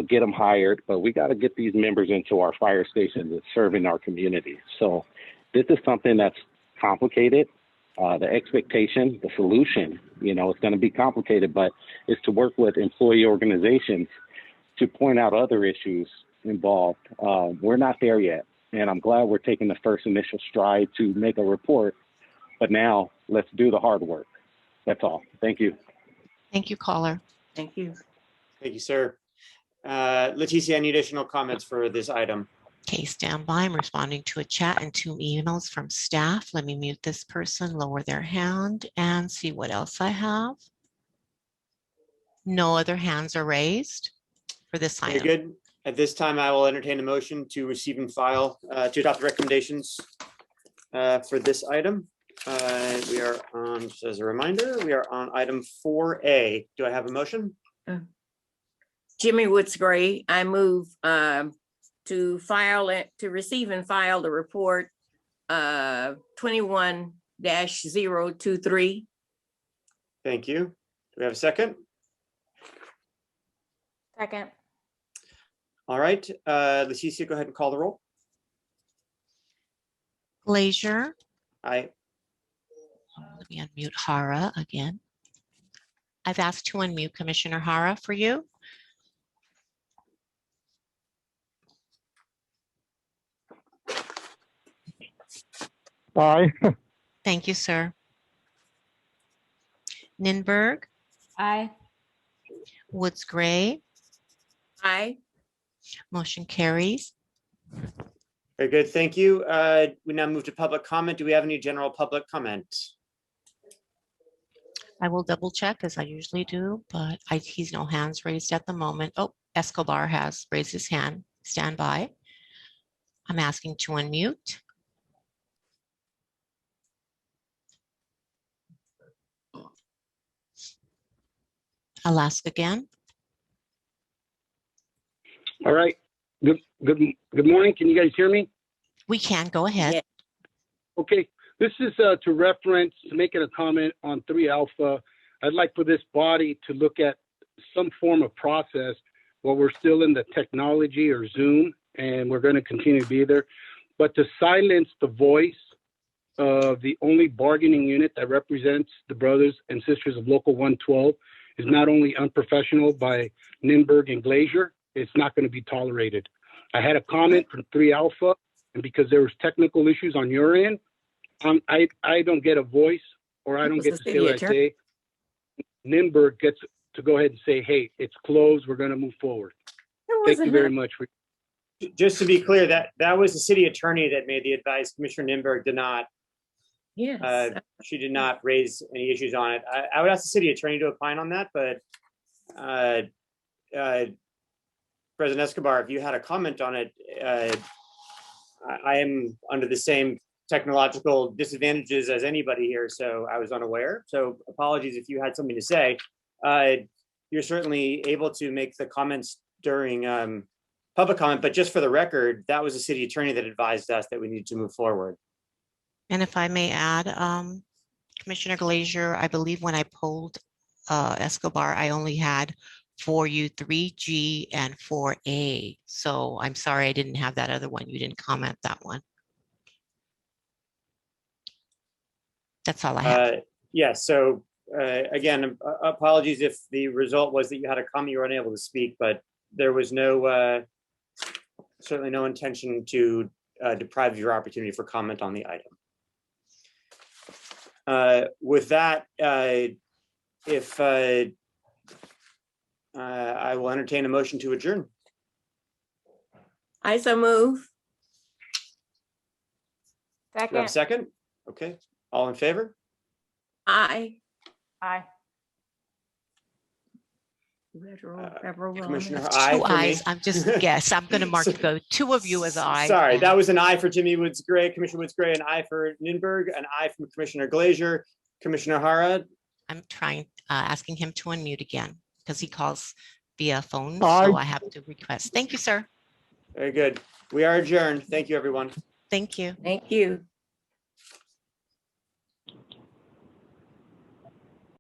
get them hired, but we got to get these members into our fire stations and serving our communities. So this is something that's complicated. The expectation, the solution, you know, it's going to be complicated, but it's to work with employee organizations to point out other issues involved. We're not there yet, and I'm glad we're taking the first initial stride to make a report, but now let's do the hard work. That's all. Thank you. Thank you, caller. Thank you. Thank you, sir. Leticia, any additional comments for this item? Okay, stand by. I'm responding to a chat and 2 emails from staff. Let me mute this person, lower their hand, and see what else I have. No other hands are raised for this Very item. good. At this time, I will entertain a motion to receive and file, to adopt the recommendations for this item. We are on, just as a reminder, we are on item 4A. Do I have a motion? Jimmy Woods Gray, I move to receive and file the report 21-023. Thank you. Do we have a second? Second. All right, Leticia, go ahead and call the roll. Glazier, Aye. let me unmute Hara again. I've asked to unmute Commissioner Hara for you. Aye. Thank you, sir. Ninberg, Aye. Woods Gray, Aye. motion carries. Very good, thank you. We now move to public comment. Do we have any general public comment? I will double check as I usually do, but he's no hands raised at the moment. Oh, Escobar has raised his hand. Stand by. I'm asking to unmute. I'll ask again. All right. Good morning. Can you guys hear me? We can go ahead. Yeah. Okay. This is to reference, making a comment on 3 Alpha. I'd like for this body to look at some form of process while we're still in the technology or Zoom, and we're going to continue to be there, but to silence the voice of the only bargaining unit that represents the brothers and sisters of Local 112 is not only unprofessional by Ninberg and Glazier, it's not going to be tolerated. I had a comment from 3 Alpha, and because there was technical issues on your end, I don't get a voice, or I don't get to say what I say. Ninberg gets to go ahead and say, hey, it's closed, we're going to move forward. Thank you very much. Just to be clear, that was the city attorney that made the advice. Commissioner Ninberg did not. Yes. She did not raise any issues on it. I would ask the city attorney to opine on that, but President Escobar, if you had a comment on it, I am under the same technological disadvantages as anybody here, so I was unaware. So apologies if you had something to say. You're certainly able to make the comments during public comment, but just for the record, that was the city attorney that advised us that we needed to move forward. And if I may add, Commissioner Glazier, I believe when I polled Escobar, I only had for you 3G and 4A. So I'm sorry I didn't have that other one. You didn't comment that one. That's all I have. Yes, so again, apologies if the result was that you had a comment, you were unable to speak, but there was no, certainly no intention to deprive you your opportunity for comment on the item. With that, if I will entertain a motion to adjourn. I so move. Do you have a second? Okay, all in favor? Aye. Aye. Commissioner, It's aye two for me. ayes. I'm just, yes, I'm going to mark go 2 of you as aye. Sorry, that was an aye for Jimmy Woods Gray, Commissioner Woods Gray, an aye for Ninberg, an aye from Commissioner Glazier. Commissioner Hara? I'm trying, asking him to unmute again because he calls via phone. Aye. So I have to request. Thank you, sir. Very good. We are adjourned. Thank you, everyone. Thank you. Thank you.